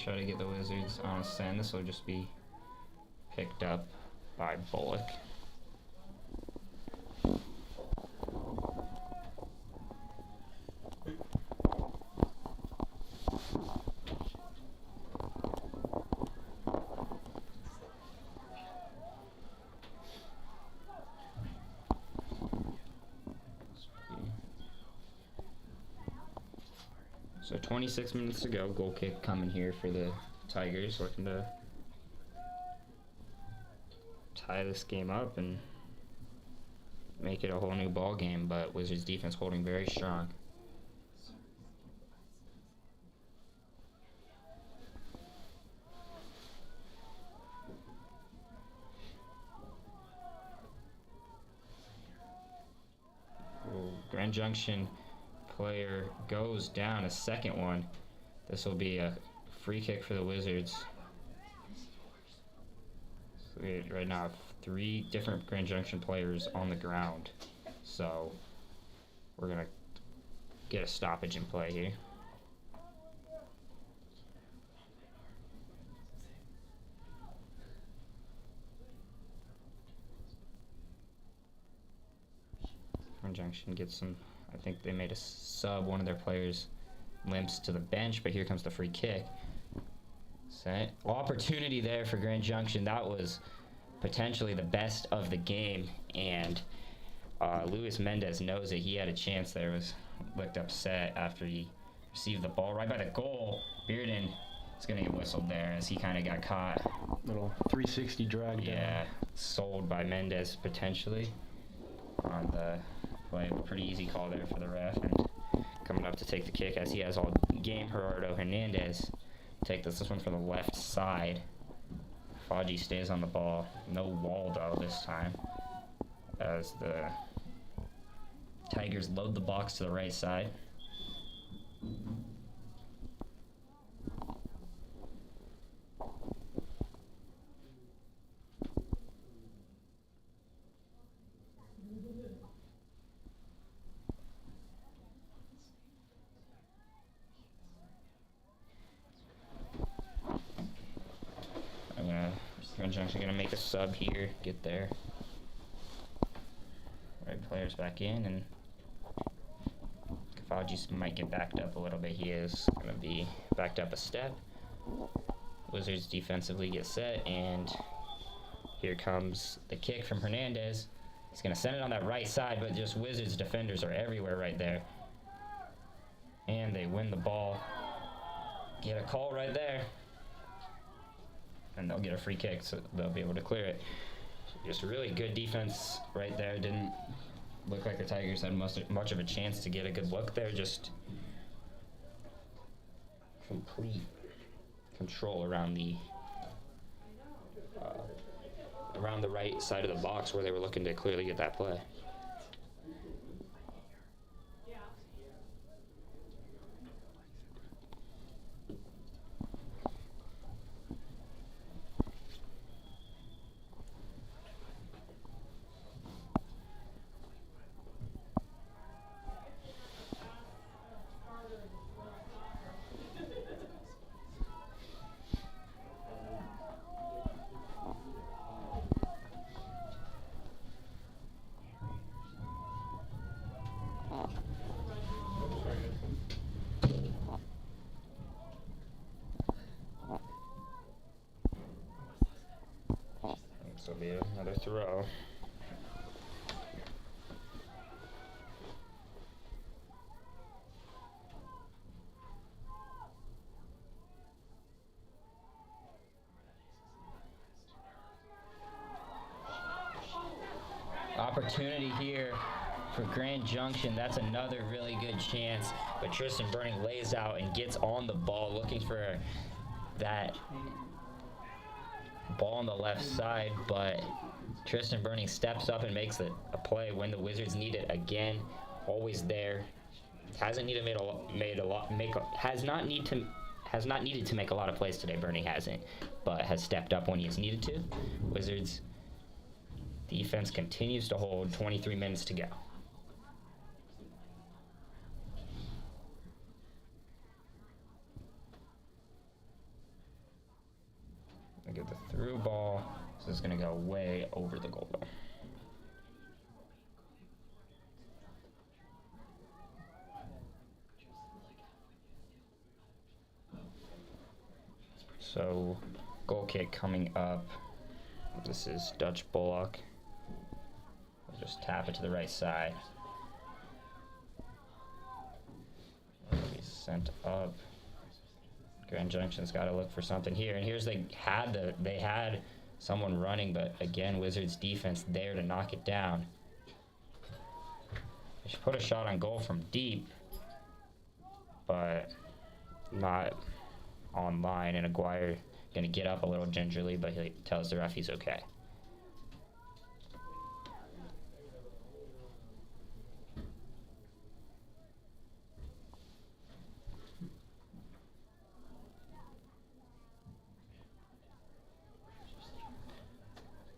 Try to get the Wizards on a send. This will just be picked up by Bullock. So 26 minutes to go. Goal kick coming here for the Tigers, looking to tie this game up and make it a whole new ball game, but Wizards defense holding very strong. Grand Junction player goes down, a second one. This will be a free kick for the Wizards. So we right now have 3 different Grand Junction players on the ground. So we're gonna get a stoppage in play here. Grand Junction gets some, I think they made a sub, one of their players limps to the bench, but here comes the free kick. Set. Opportunity there for Grand Junction. That was potentially the best of the game, and Luis Mendez knows that he had a chance there. Looked upset after he received the ball right by the goal. Bearden is going to get whistled there as he kind of got caught. Little 360 drag down. Yeah, sold by Mendez potentially on the play. Pretty easy call there for the ref, and coming up to take the kick as he has all game, Gerardo Hernandez. Take this one from the left side. Fauji stays on the ball. No Waldo this time, as the Tigers load the box to the right side. Grand Junction gonna make a sub here, get there. Right players back in, and Kafaji might get backed up a little bit. He is gonna be backed up a step. Wizards defensively get set, and here comes the kick from Hernandez. He's gonna send it on that right side, but just Wizards defenders are everywhere right there. And they win the ball. Get a call right there. And they'll get a free kick, so they'll be able to clear it. Just really good defense right there. Didn't look like the Tigers had much of a chance to get a good look there. Just complete control around the right side of the box where they were looking to clearly get that play. This will be another throw. Opportunity here for Grand Junction. That's another really good chance, but Tristan Burning lays out and gets on the ball, looking for that ball on the left side, but Tristan Burning steps up and makes a play when the Wizards need it again. Always there. Has not needed to make a lot of plays today. Burning hasn't, but has stepped up when he's needed to. Wizards defense continues to hold. 23 minutes to go. I get the through ball. This is going to go way over the goal though. So, goal kick coming up. This is Dutch Bullock. We'll just tap it to the right side. It'll be sent up. Grand Junction's got to look for something here. And here's they had someone running, but again, Wizards defense there to knock it down. They should put a shot on goal from deep, but not online. And Aguirre gonna get up a little gingerly, but he tells the ref he's okay.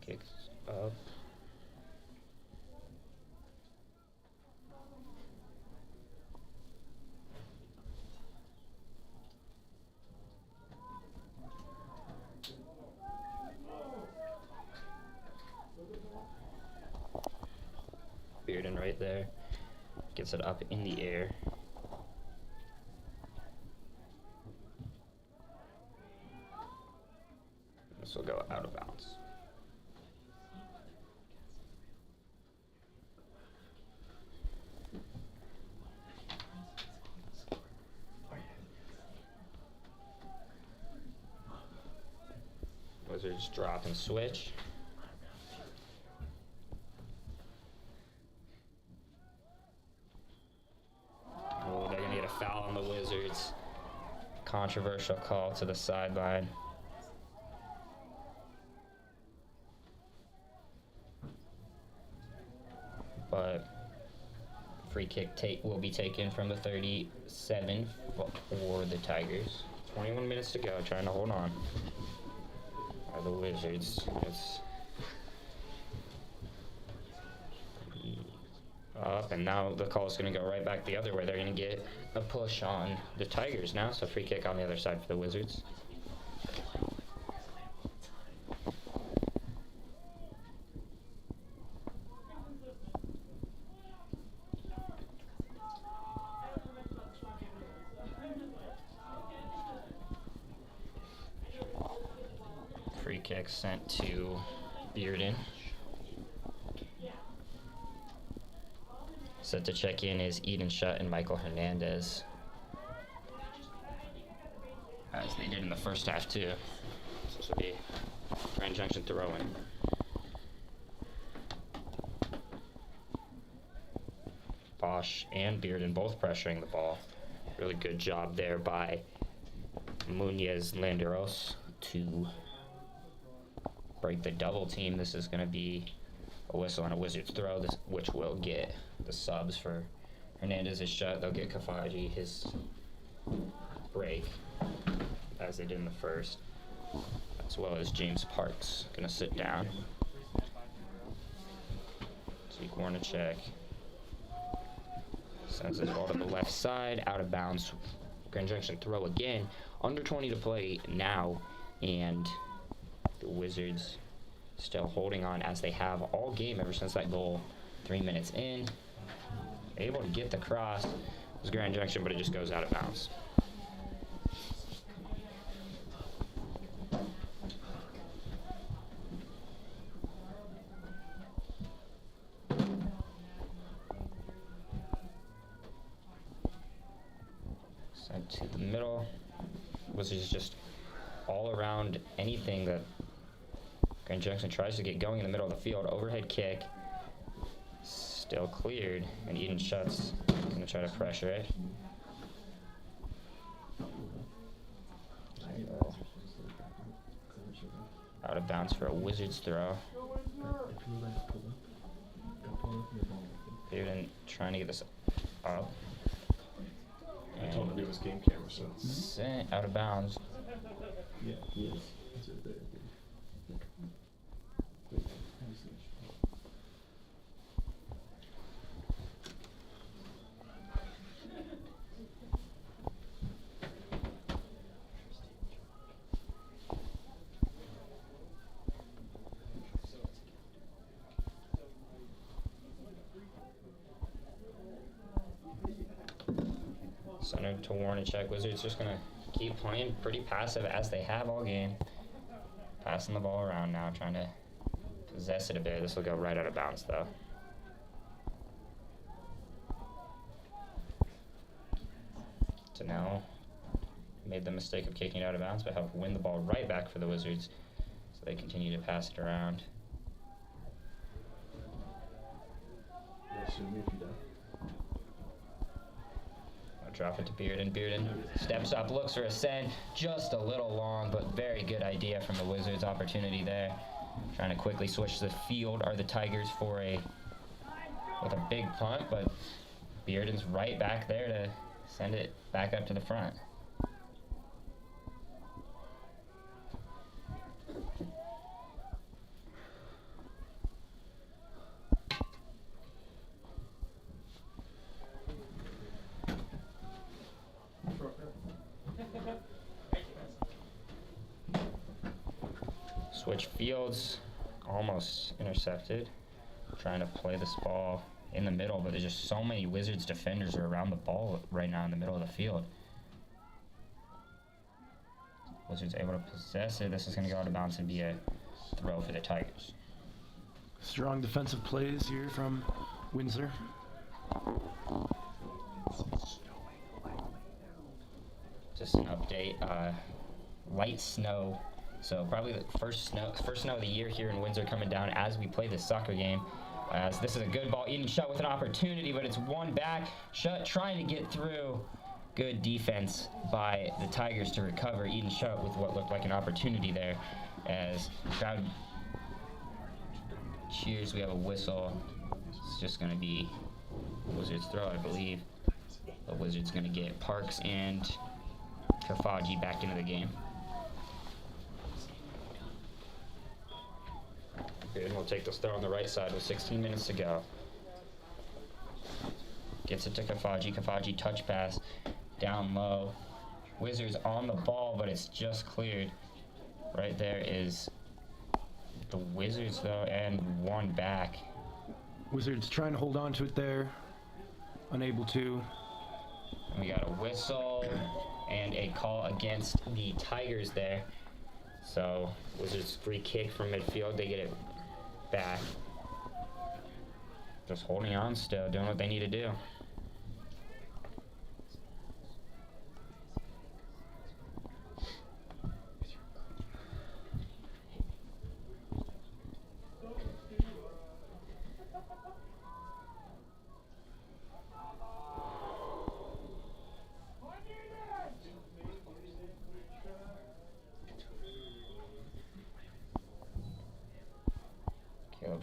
Kicks up. Bearden right there. Gets it up in the air. This will go out of bounds. Wizards drop and switch. Oh, they're gonna get a foul on the Wizards. Controversial call to the sideline. But free kick will be taken from the 37 for the Tigers. 21 minutes to go, trying to hold on. Are the Wizards. It's up, and now the call is going to go right back the other way. They're going to get a push on the Tigers now, so free kick on the other side for the Wizards. Free kick sent to Bearden. Set to check in is Eden Shutt and Michael Hernandez, as they did in the first half too. So this will be Grand Junction throwing. Bosch and Bearden both pressuring the ball. Really good job there by Muñez Landeros to break the double team. This is going to be a whistle and a Wizards throw, which will get the subs for Hernandez's shot. They'll get Kafaji his break, as they did in the first, as well as James Parks going to sit down. Zeke Warnacek sends the ball to the left side, out of bounds. Grand Junction throw again. Under 20 to play now, and the Wizards still holding on as they have all game ever since that goal 3 minutes in. Able to get the cross. It was Grand Junction, but it just goes out of bounds. Sent to the middle. Wizards just all around anything that Grand Junction tries to get going in the middle of the field. Overhead kick. Still cleared. And Eden Schutt's going to try to pressure it. Out of bounds for a Wizards throw. Bearden trying to get this up. I told him it was game camera, so. Sent out of bounds. Yeah, he is. Center to Warnicek. Wizards just going to keep playing pretty passive as they have all game. Passing the ball around now, trying to possess it a bit. This will go right out of bounds, though. So now, made the mistake of kicking it out of bounds, but helped win the ball right back for the Wizards. So they continue to pass it around. Drop it to Bearden. Bearden steps up, looks for a send. Just a little long, but very good idea from the Wizards. Opportunity there. Trying to quickly switch the field are the Tigers with a big punt, but Bearden's right back there to send it back up to the front. Switch fields, almost intercepted. Trying to play this ball in the middle, but there's just so many Wizards defenders are around the ball right now in the middle of the field. Wizards able to possess it. This is going to go out of bounds and be a throw for the Tigers. Strong defensive plays here from Windsor. Just an update. Light snow. So probably the first snow of the year here in Windsor coming down as we play this soccer game. As this is a good ball. Eden Schutt with an opportunity, but it's one back. Schutt trying to get through. Good defense by the Tigers to recover. Eden Schutt with what looked like an opportunity there. As crowd cheers, we have a whistle. It's just going to be Wizards throw, I believe. The Wizards going to get Parks and Kafaji back into the game. And we'll take this throw on the right side with 16 minutes to go. Gets it to Kafaji. Kafaji touch pass down low. Wizards on the ball, but it's just cleared. Right there is the Wizards, though, and one back. Wizards trying to hold on to it there. Unable to. And we got a whistle and a call against the Tigers there. So Wizards free kick from midfield. They get it back. Just holding on still, doing what they need to do.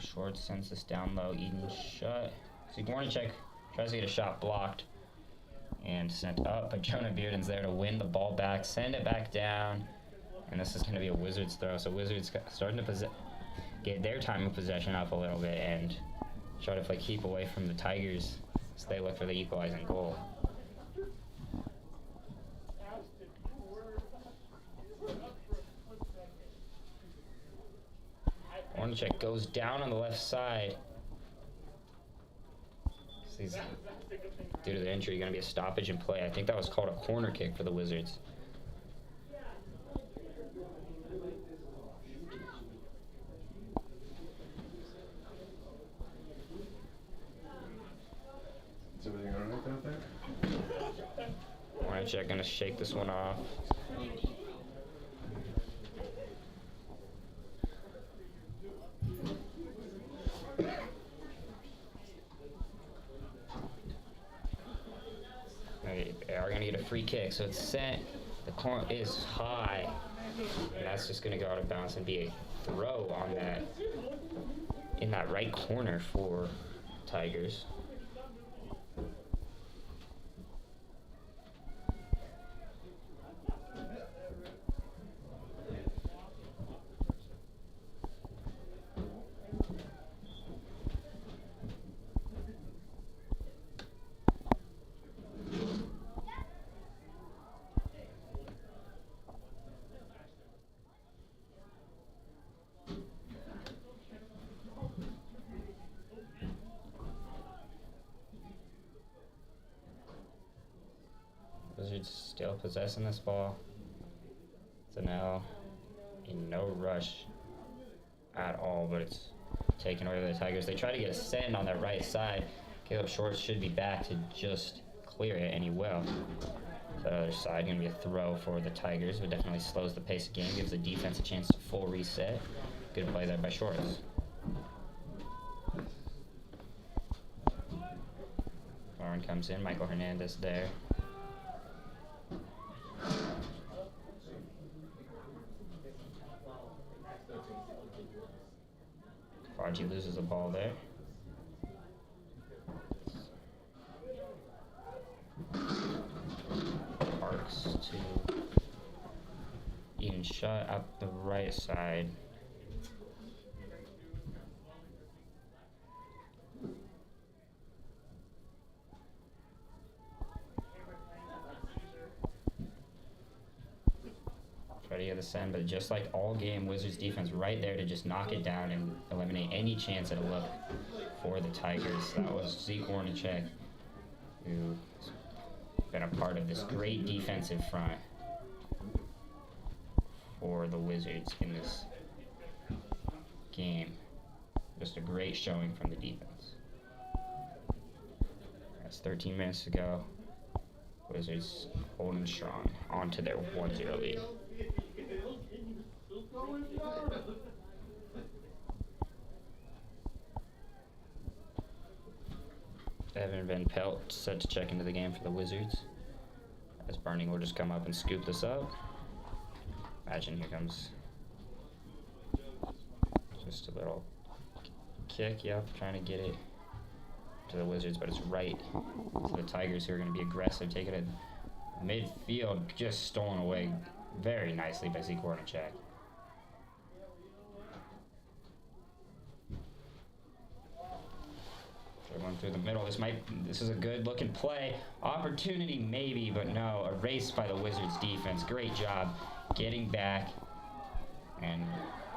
Short sends this down low. Eden Schutt. See, Warnicek tries to get a shot blocked and sent up, but Jonah Bearden's there to win the ball back, send it back down, and this is going to be a Wizards throw. So Wizards starting to get their time of possession up a little bit and try to keep away from the Tigers as they look for the equalizing goal. Warnicek goes down on the left side. Due to the injury, going to be a stoppage in play. I think that was called a corner kick for the Wizards. Is everything all right out there? Hornacek gonna shake this one off. They are gonna get a free kick, so it's sent. The corner is high, and that's just gonna go out of bounds and be a throw on that, in that right corner for Tigers. Wizards still possessing this ball. So now in no rush at all, but it's taken away by the Tigers. They try to get a send on that right side. Caleb Short should be back to just clear it, and he will. So the other side gonna be a throw for the Tigers, but definitely slows the pace of the game, gives the defense a chance to full reset. Good play there by Shorts. Lauren comes in, Michael Hernandez there. Fargy loses the ball there. Parks to Ian shot up the right side. Try to get the send, but just like all game, Wizards defense right there to just knock it down and eliminate any chance at a look for the Tigers. That was Zeke Warnacek, who's been a part of this great defensive front for the Wizards in this game. Just a great showing from the defense. That's 13 minutes to go. Wizards holding strong onto their 1-0 lead. Evan Van Pelt set to check into the game for the Wizards. As Burning will just come up and scoop this up. Imagine here comes just a little kick, yep, trying to get it to the Wizards, but it's right to the Tigers, who are going to be aggressive, taking it midfield, just stolen away very nicely by Zeke Warnacek. One through the middle. This is a good looking play. Opportunity maybe, but no. Erased by the Wizards defense. Great job getting back. And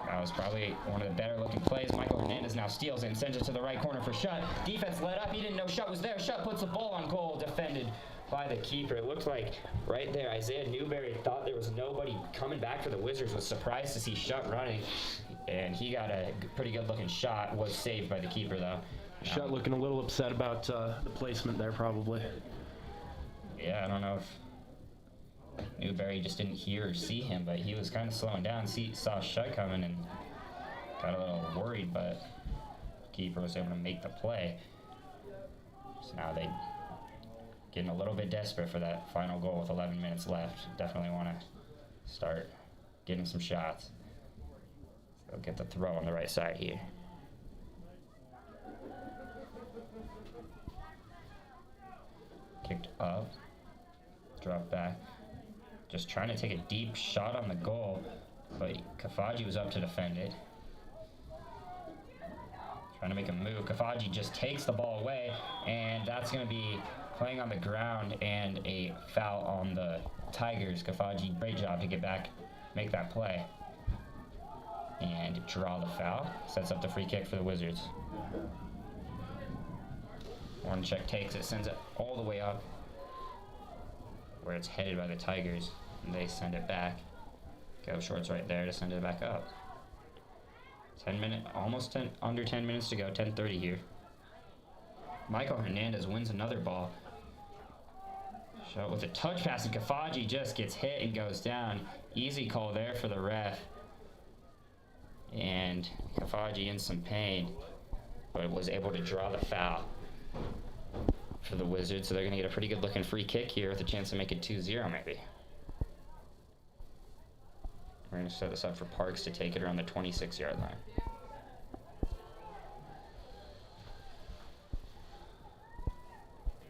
that was probably one of the better looking plays. Michael Hernandez now steals it and sends it to the right corner for Shutt. Defense let up. He didn't know Shutt was there. Shutt puts the ball on goal, defended by the keeper. It looked like right there, Isaiah Newberry thought there was nobody coming back for the Wizards, was surprised to see Shutt running, and he got a pretty good looking shot. Was saved by the keeper though. Shutt looking a little upset about the placement there, probably. Yeah, I don't know if Newberry just didn't hear or see him, but he was kind of slowing down. Saw Shutt coming and got a little worried, but keeper was able to make the play. So now they getting a little bit desperate for that final goal with 11 minutes left. Definitely want to start getting some shots. So they'll get the throw on the right side here. Kicked up, dropped back, just trying to take a deep shot on the goal, but Kafaji was up to defend it. Trying to make a move. Kafaji just takes the ball away, and that's going to be playing on the ground and a foul on the Tigers. Kafaji, great job to get back, make that play, and draw the foul. Sets up the free kick for the Wizards. Warnacek takes it, sends it all the way up where it's headed by the Tigers, and they send it back. Go Shorts right there to send it back up. 10 minutes, under 10 minutes to go, 10:30 here. Michael Hernandez wins another ball. Shot with a touch pass, and Kafaji just gets hit and goes down. Easy call there for the ref. And Kafaji in some pain, but was able to draw the foul for the Wizards, so they're going to get a pretty good looking free kick here with a chance to make it 2-0 maybe. We're going to set this up for Parks to take it around the 26-yard line.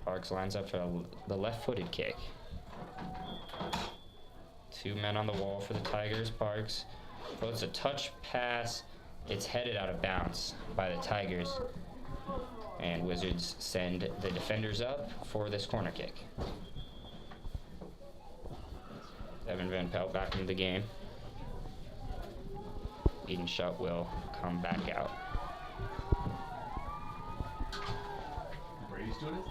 Parks lines up for the left-footed kick. 2 men on the wall for the Tigers. Parks throws a touch pass. It's headed out of bounds by the Tigers. And Wizards send the defenders up for this corner kick. Evan Van Pelt back into the game. Eden Schutt will come back out. Brady's doing it?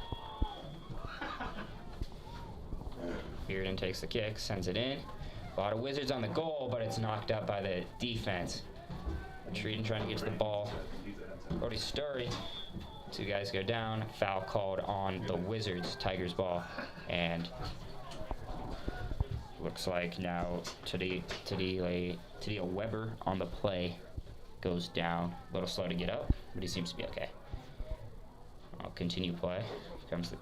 Bearden takes the kick, sends it in. A lot of Wizards on the goal, but it's knocked up by the defense. Treating trying to get to the ball. Brody Sturry. 2 guys go down. Foul called on the Wizards. Tigers ball. And looks like now Tadia Weber on the play goes down. A little slow to get up, but he seems to be okay. I'll continue play. Here comes the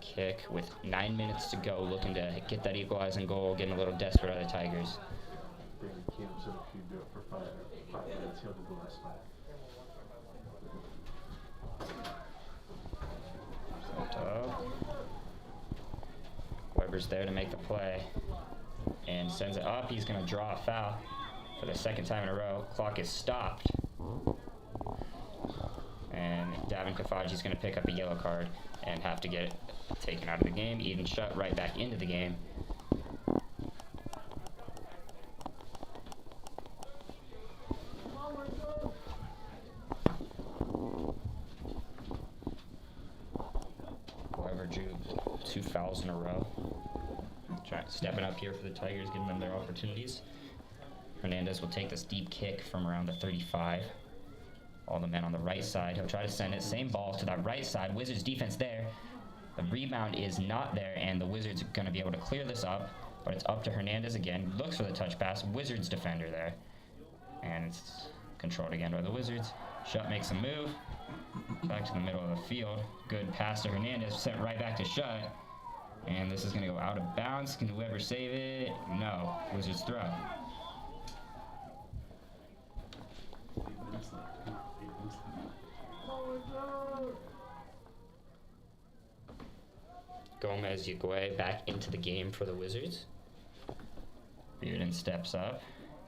kick with 9 minutes to go, looking to get that equalizing goal, getting a little desperate out of the Tigers. Brady Kim said if you do it for 5 minutes, he'll do the last 5. Up top. Weber's there to make the play and sends it up. He's going to draw a foul for the 2nd time in a row. Clock is stopped. And Davin Kafaji's going to pick up a yellow card and have to get it taken out of the game. Eden Schutt right back into the game. Weber drew 2 fouls in a row. Stepping up here for the Tigers, giving them their opportunities. Hernandez will take this deep kick from around the 35. All the men on the right side. He'll try to send it. Same ball to that right side. Wizards defense there. The rebound is not there, and the Wizards are going to be able to clear this up. But it's up to Hernandez again. Looks for the touch pass. Wizards defender there. And it's controlled again by the Wizards. Schutt makes a move. Back to the middle of the field. Good pass to Hernandez. Sent right back to Schutt. And this is going to go out of bounds. Can whoever save it? No. Wizards throw. Gomez Yagüe back into the game for the Wizards. Bearden steps up,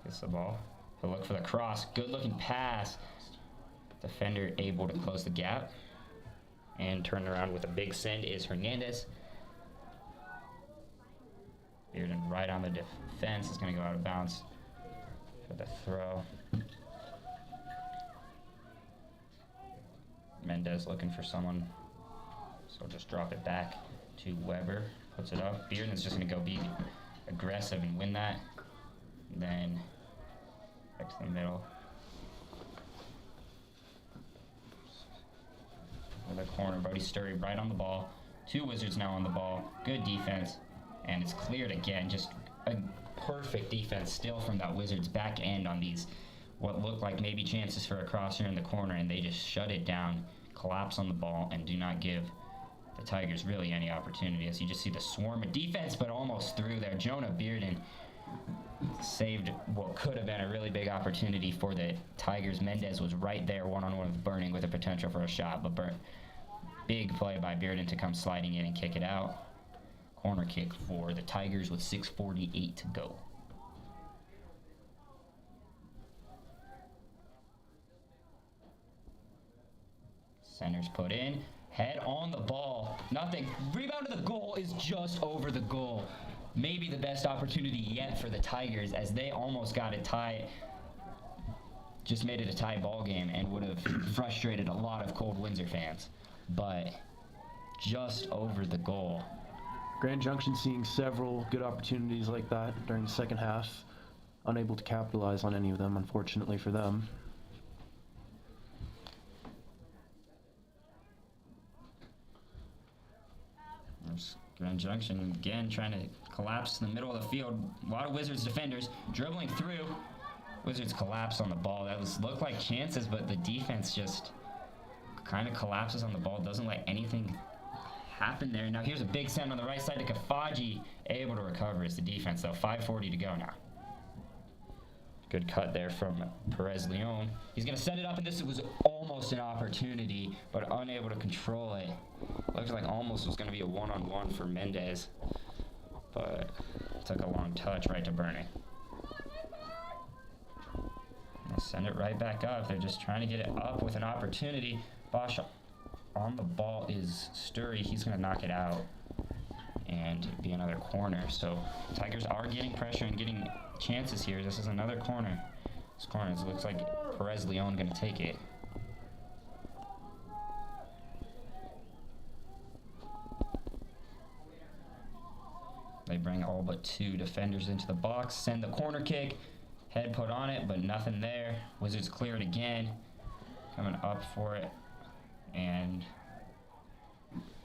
gets the ball. He'll look for the cross. Good looking pass. Defender able to close the gap. And turn around with a big send is Hernandez. Bearden right on the defense is going to go out of bounds for the throw. Mendez looking for someone, so just drop it back to Weber. Puts it up. Bearden's just going to go be aggressive and win that. And then back to the middle. In the corner, Brody Sturry right on the ball. 2 Wizards now on the ball. Good defense. And it's cleared again. Just a perfect defense still from that Wizards back end on these what looked like maybe chances for a cross here in the corner, and they just shut it down, collapse on the ball, and do not give the Tigers really any opportunity. As you just see the swarm of defense, but almost through there. Jonah Bearden saved what could have been a really big opportunity for the Tigers. Mendez was right there one-on-one with Burning with the potential for a shot, but big play by Bearden to come sliding in and kick it out. Corner kick for the Tigers with 6:48 to go. Centers put in. Head on the ball. Nothing. Rebound to the goal is just over the goal. Maybe the best opportunity yet for the Tigers, as they almost got it tied. Just made it a tie ball game and would have frustrated a lot of cold Windsor fans. But just over the goal. Grand Junction seeing several good opportunities like that during the second half. Unable to capitalize on any of them, unfortunately for them. There's Grand Junction again trying to collapse in the middle of the field. A lot of Wizards defenders dribbling through. Wizards collapse on the ball. That looked like chances, but the defense just kind of collapses on the ball. Doesn't let anything happen there. Now here's a big send on the right side to Kafaji. Able to recover as the defense, though. 5:40 to go now. Good cut there from Perez Leon. He's going to set it up, and this was almost an opportunity, but unable to control it. Looks like almost was going to be a one-on-one for Mendez, but took a long touch right to Bernie. They'll send it right back up. They're just trying to get it up with an opportunity. Bosch on the ball is Sturry. He's going to knock it out and be another corner. So Tigers are getting pressure and getting chances here. This is another corner. This corner looks like Perez Leon going to take it. They bring all but 2 defenders into the box, send the corner kick, head put on it, but nothing there. Wizards clear it again, coming up for it, and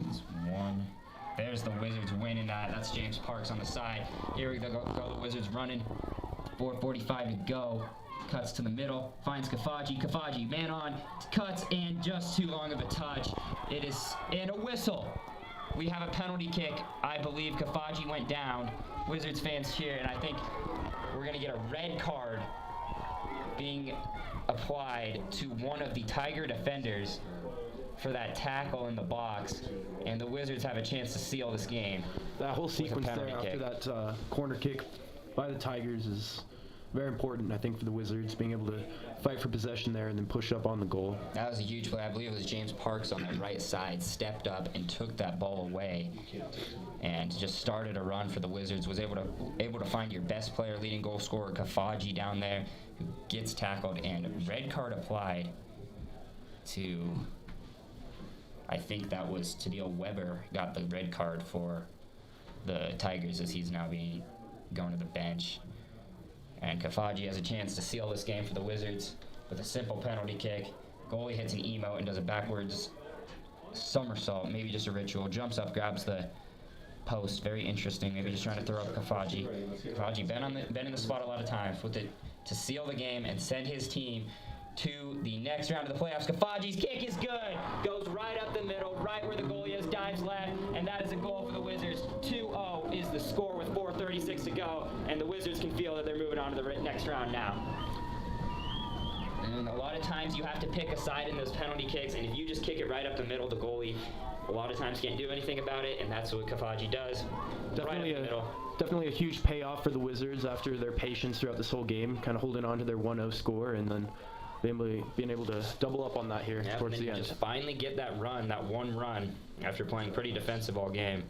it's one. There's the Wizards winning that. That's James Parks on the side. Here we go, the Wizards running. 4:45 to go. Cuts to the middle, finds Kafaji. Kafaji, man on, cuts, and just too long of a touch. It is, and a whistle. We have a penalty kick. I believe Kafaji went down. Wizards fans cheer, and I think we're going to get a red card being applied to one of the Tiger defenders for that tackle in the box, and the Wizards have a chance to seal this game. That whole sequence there penalty after kick. that corner kick by the Tigers is very important, I think, for the Wizards, being able to fight for possession there and then push up on the goal. That was a huge play. I believe it was James Parks on the right side, stepped up and took that ball away and just started a run for the Wizards. Was able to find your best player, leading goal scorer Kafaji down there, who gets tackled, and red card applied to, I think that was Tadil Weber got the red card for the Tigers, as he's now going to the bench. And Kafaji has a chance to seal this game for the Wizards with a simple penalty kick. Goalie hits an emote and does a backwards somersault, maybe just a ritual. Jumps up, grabs the post. Very interesting. Maybe just trying to throw up Kafaji. Kafaji been in the spot a lot of times with it to seal the game and send his team to the next round of the playoffs. Kafaji's kick is good. Goes right up the middle, right where the goalie is, dives left, and that is a goal for the Wizards. 2-0 is the score with 4:36 to go, and the Wizards can feel that they're moving on to the next round now. And a lot of times you have to pick a side in those penalty kicks, and if you just kick it right up the middle, the goalie a lot of times can't do anything about it, and that's what Kafaji does. Definitely, right up the middle. Definitely a huge payoff for the Wizards after their patience throughout this whole game, kind of holding on to their 1-0 score and then being able to double up on that here towards the end. Just finally get that run, that one run, after playing pretty defensive all game.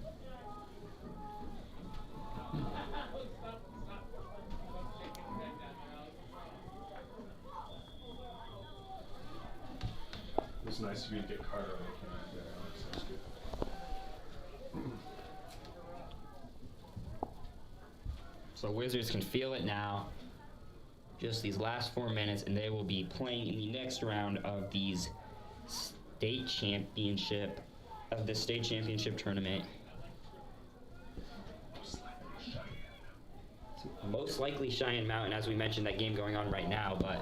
It's nice of you to get Carter on the camera there, Alex. That's good. So Wizards can feel it now. Just these last 4 minutes, and they will be playing in the next round of the state championship tournament. Most likely Cheyenne Mountain, as we mentioned, that game going on right now, but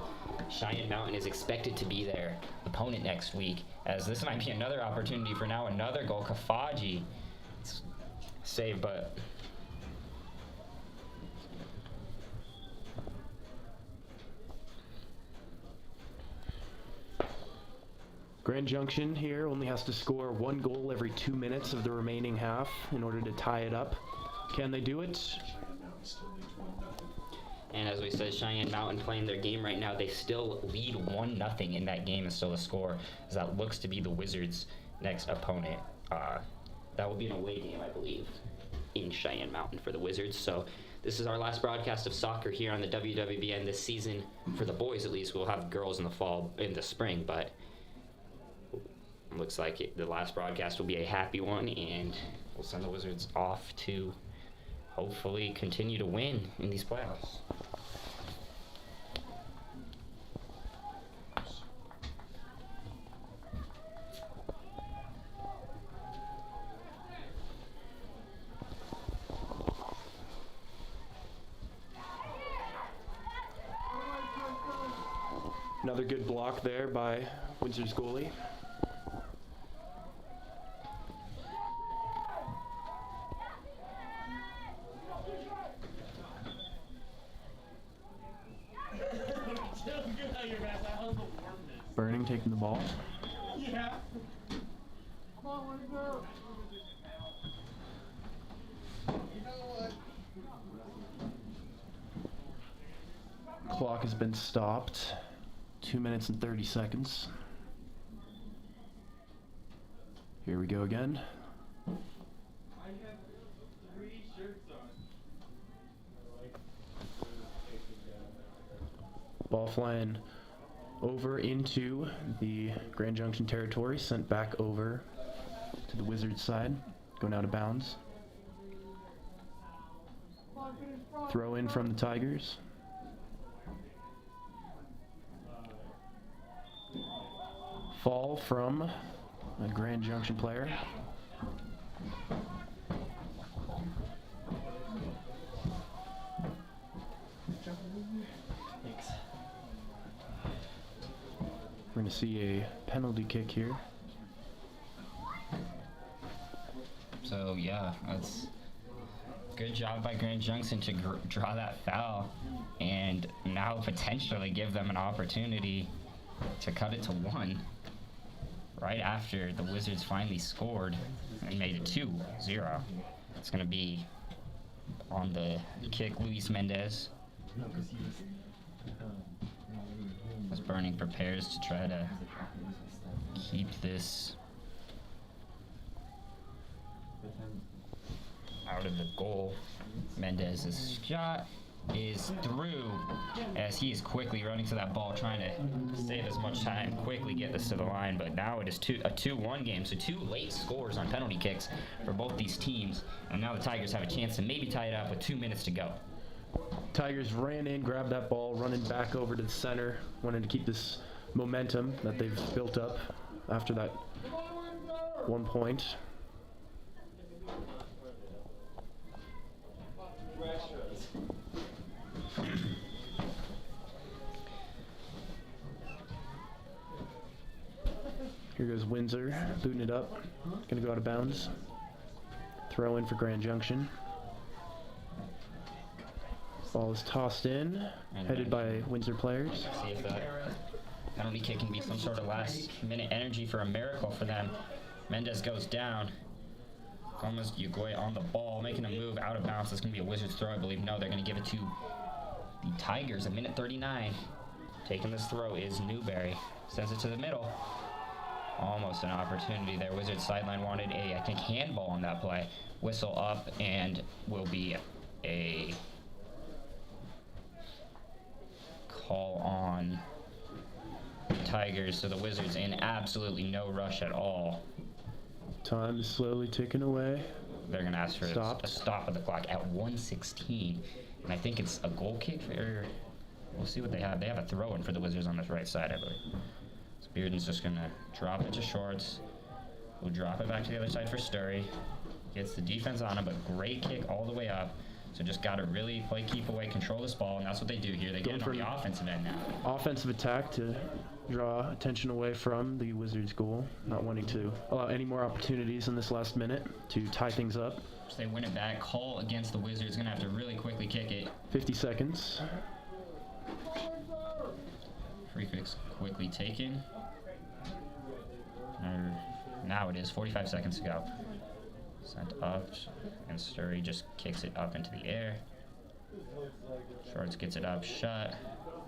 Cheyenne Mountain is expected to be their opponent next week, as this might be another opportunity for now another goal. Kafaji save, but Grand Junction here only has to score 1 goal every 2 minutes of the remaining half in order to tie it up. Can they do it? and as we said, Cheyenne Mountain playing their game right now, they still lead 1-0 in that game, is still a score, as that looks to be the Wizards' next opponent. That will be an away game, I believe, in Cheyenne Mountain for the Wizards. So this is our last broadcast of soccer here on the WWBN this season. For the boys, at least, we'll have girls in the spring, but looks like the last broadcast will be a happy one, and we'll send the Wizards off to hopefully continue to win in these playoffs. Another good block there by Windsor's goalie. Burning taking the ball. Clock has been stopped. 2 minutes and 30 seconds. Here we go again. Ball flying over into the Grand Junction territory, sent back over to the Wizards side, going out of bounds. Throw in from the Tigers. Fall from a Grand Junction player. We're going to see a penalty kick here. So yeah, that's good job by Grand Junction to draw that foul and now potentially give them an opportunity to cut it to 1 right after the Wizards finally scored and made it 2-0. It's going to be on the kick, Luis Mendez. As Burning prepares to try to keep this out of the goal. Mendez's shot is through as he is quickly running to that ball, trying to save as much time, quickly get this to the line. But now it is a 2-1 game, so 2 late scores on penalty kicks for both these teams. And now the Tigers have a chance to maybe tie it up with 2 minutes to go. Tigers ran in, grabbed that ball, running back over to the center, wanted to keep this momentum that they've built up after that 1 point. Here goes Windsor, booting it up, gonna go out of bounds. Throw in for Grand Junction. Ball is tossed in, headed by Windsor players. See if that penalty kick can be some sort of last-minute energy for a miracle for them. Mendez goes down. Gomez Ugoy on the ball, making a move out of bounds. It's going to be a Wizards throw, I believe. No, they're going to give it to the Tigers. A minute 39. Taking this throw is Newberry. Sends it to the middle. Almost an opportunity there. Wizards sideline wanted I think, handball on that play. Whistle up and will be a call on the Tigers. So the Wizards in absolutely no rush at all. Time is slowly ticking away. They're going to ask for a stop of the clock at 1:16. And I think it's a goal kick. We'll see what they have. They have a throw-in for the Wizards on this right side, I believe. So Bearden's just going to drop it to Shorts. We'll drop it back to the other side for Sturry. Gets the defense on him, but great kick all the way up. So just got to really play keep away, control this ball, and that's what they do here. They get it on the offensive end now. Offensive attack to draw attention away from the Wizards' goal, not wanting to allow any more opportunities in this last minute to tie things up. So they win it back. Call against the Wizards. Going to have to really quickly kick it. 50 seconds. Free kicks quickly taken. Now it is 45 seconds to go. Sent up, and Sturry just kicks it up into the air. Shorts gets it up, shut.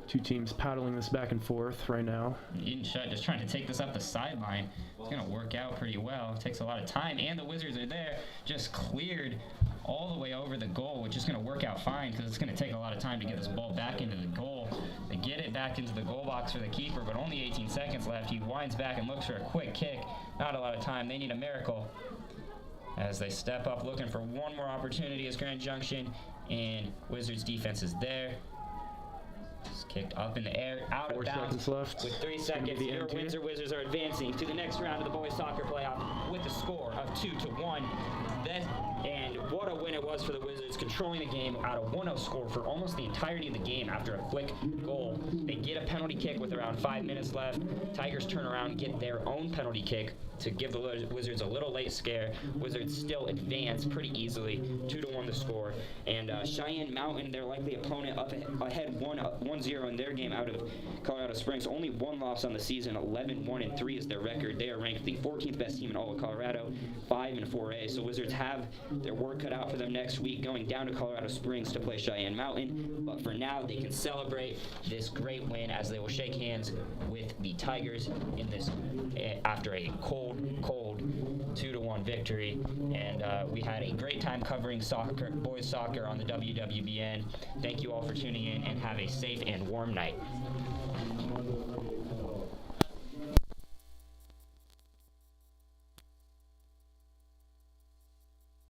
Two teams paddling this back and forth right now. Eden Shut just trying to take this up the sideline. It's going to work out pretty well. It takes a lot of time, and the Wizards are there. Just cleared all the way over the goal, which is going to work out fine because it's going to take a lot of time to get this ball back into the goal. They get it back into the goal box for the keeper, but only 18 seconds left. He winds back and looks for a quick kick. Not a lot of time. They need a miracle as they step up looking for one more opportunity as Grand Junction, and Wizards defense is there. Just Kicked up in the air, out 4 of bounds. seconds left. With 3 It's gonna be seconds, the your end here. Windsor Wizards are advancing to the next round of the boys soccer playoff with a score of 2-1. And what a win it was for the Wizards, controlling the game out of 1-0 score for almost the entirety of the game after a quick goal. They get a penalty kick with around 5 minutes left. Tigers turn around, get their own penalty kick to give the Wizards a little late scare. Wizards still advance pretty easily, 2-1 the score. And Cheyenne Mountain, their likely opponent, up ahead 1-0 in their game out of Colorado Springs. Only one loss on the season, 11-1-3 is their record. They are ranked the 14th best team in all of Colorado, 5 in 4A. So Wizards have their work cut out for them next week, going down to Colorado Springs to play Cheyenne Mountain. But for now, they can celebrate this great win as they will shake hands with the Tigers in this after a cold 2-1 victory. And we had a great time covering soccer, boys soccer on the WWBN. Thank you all for tuning in and have a safe and warm night.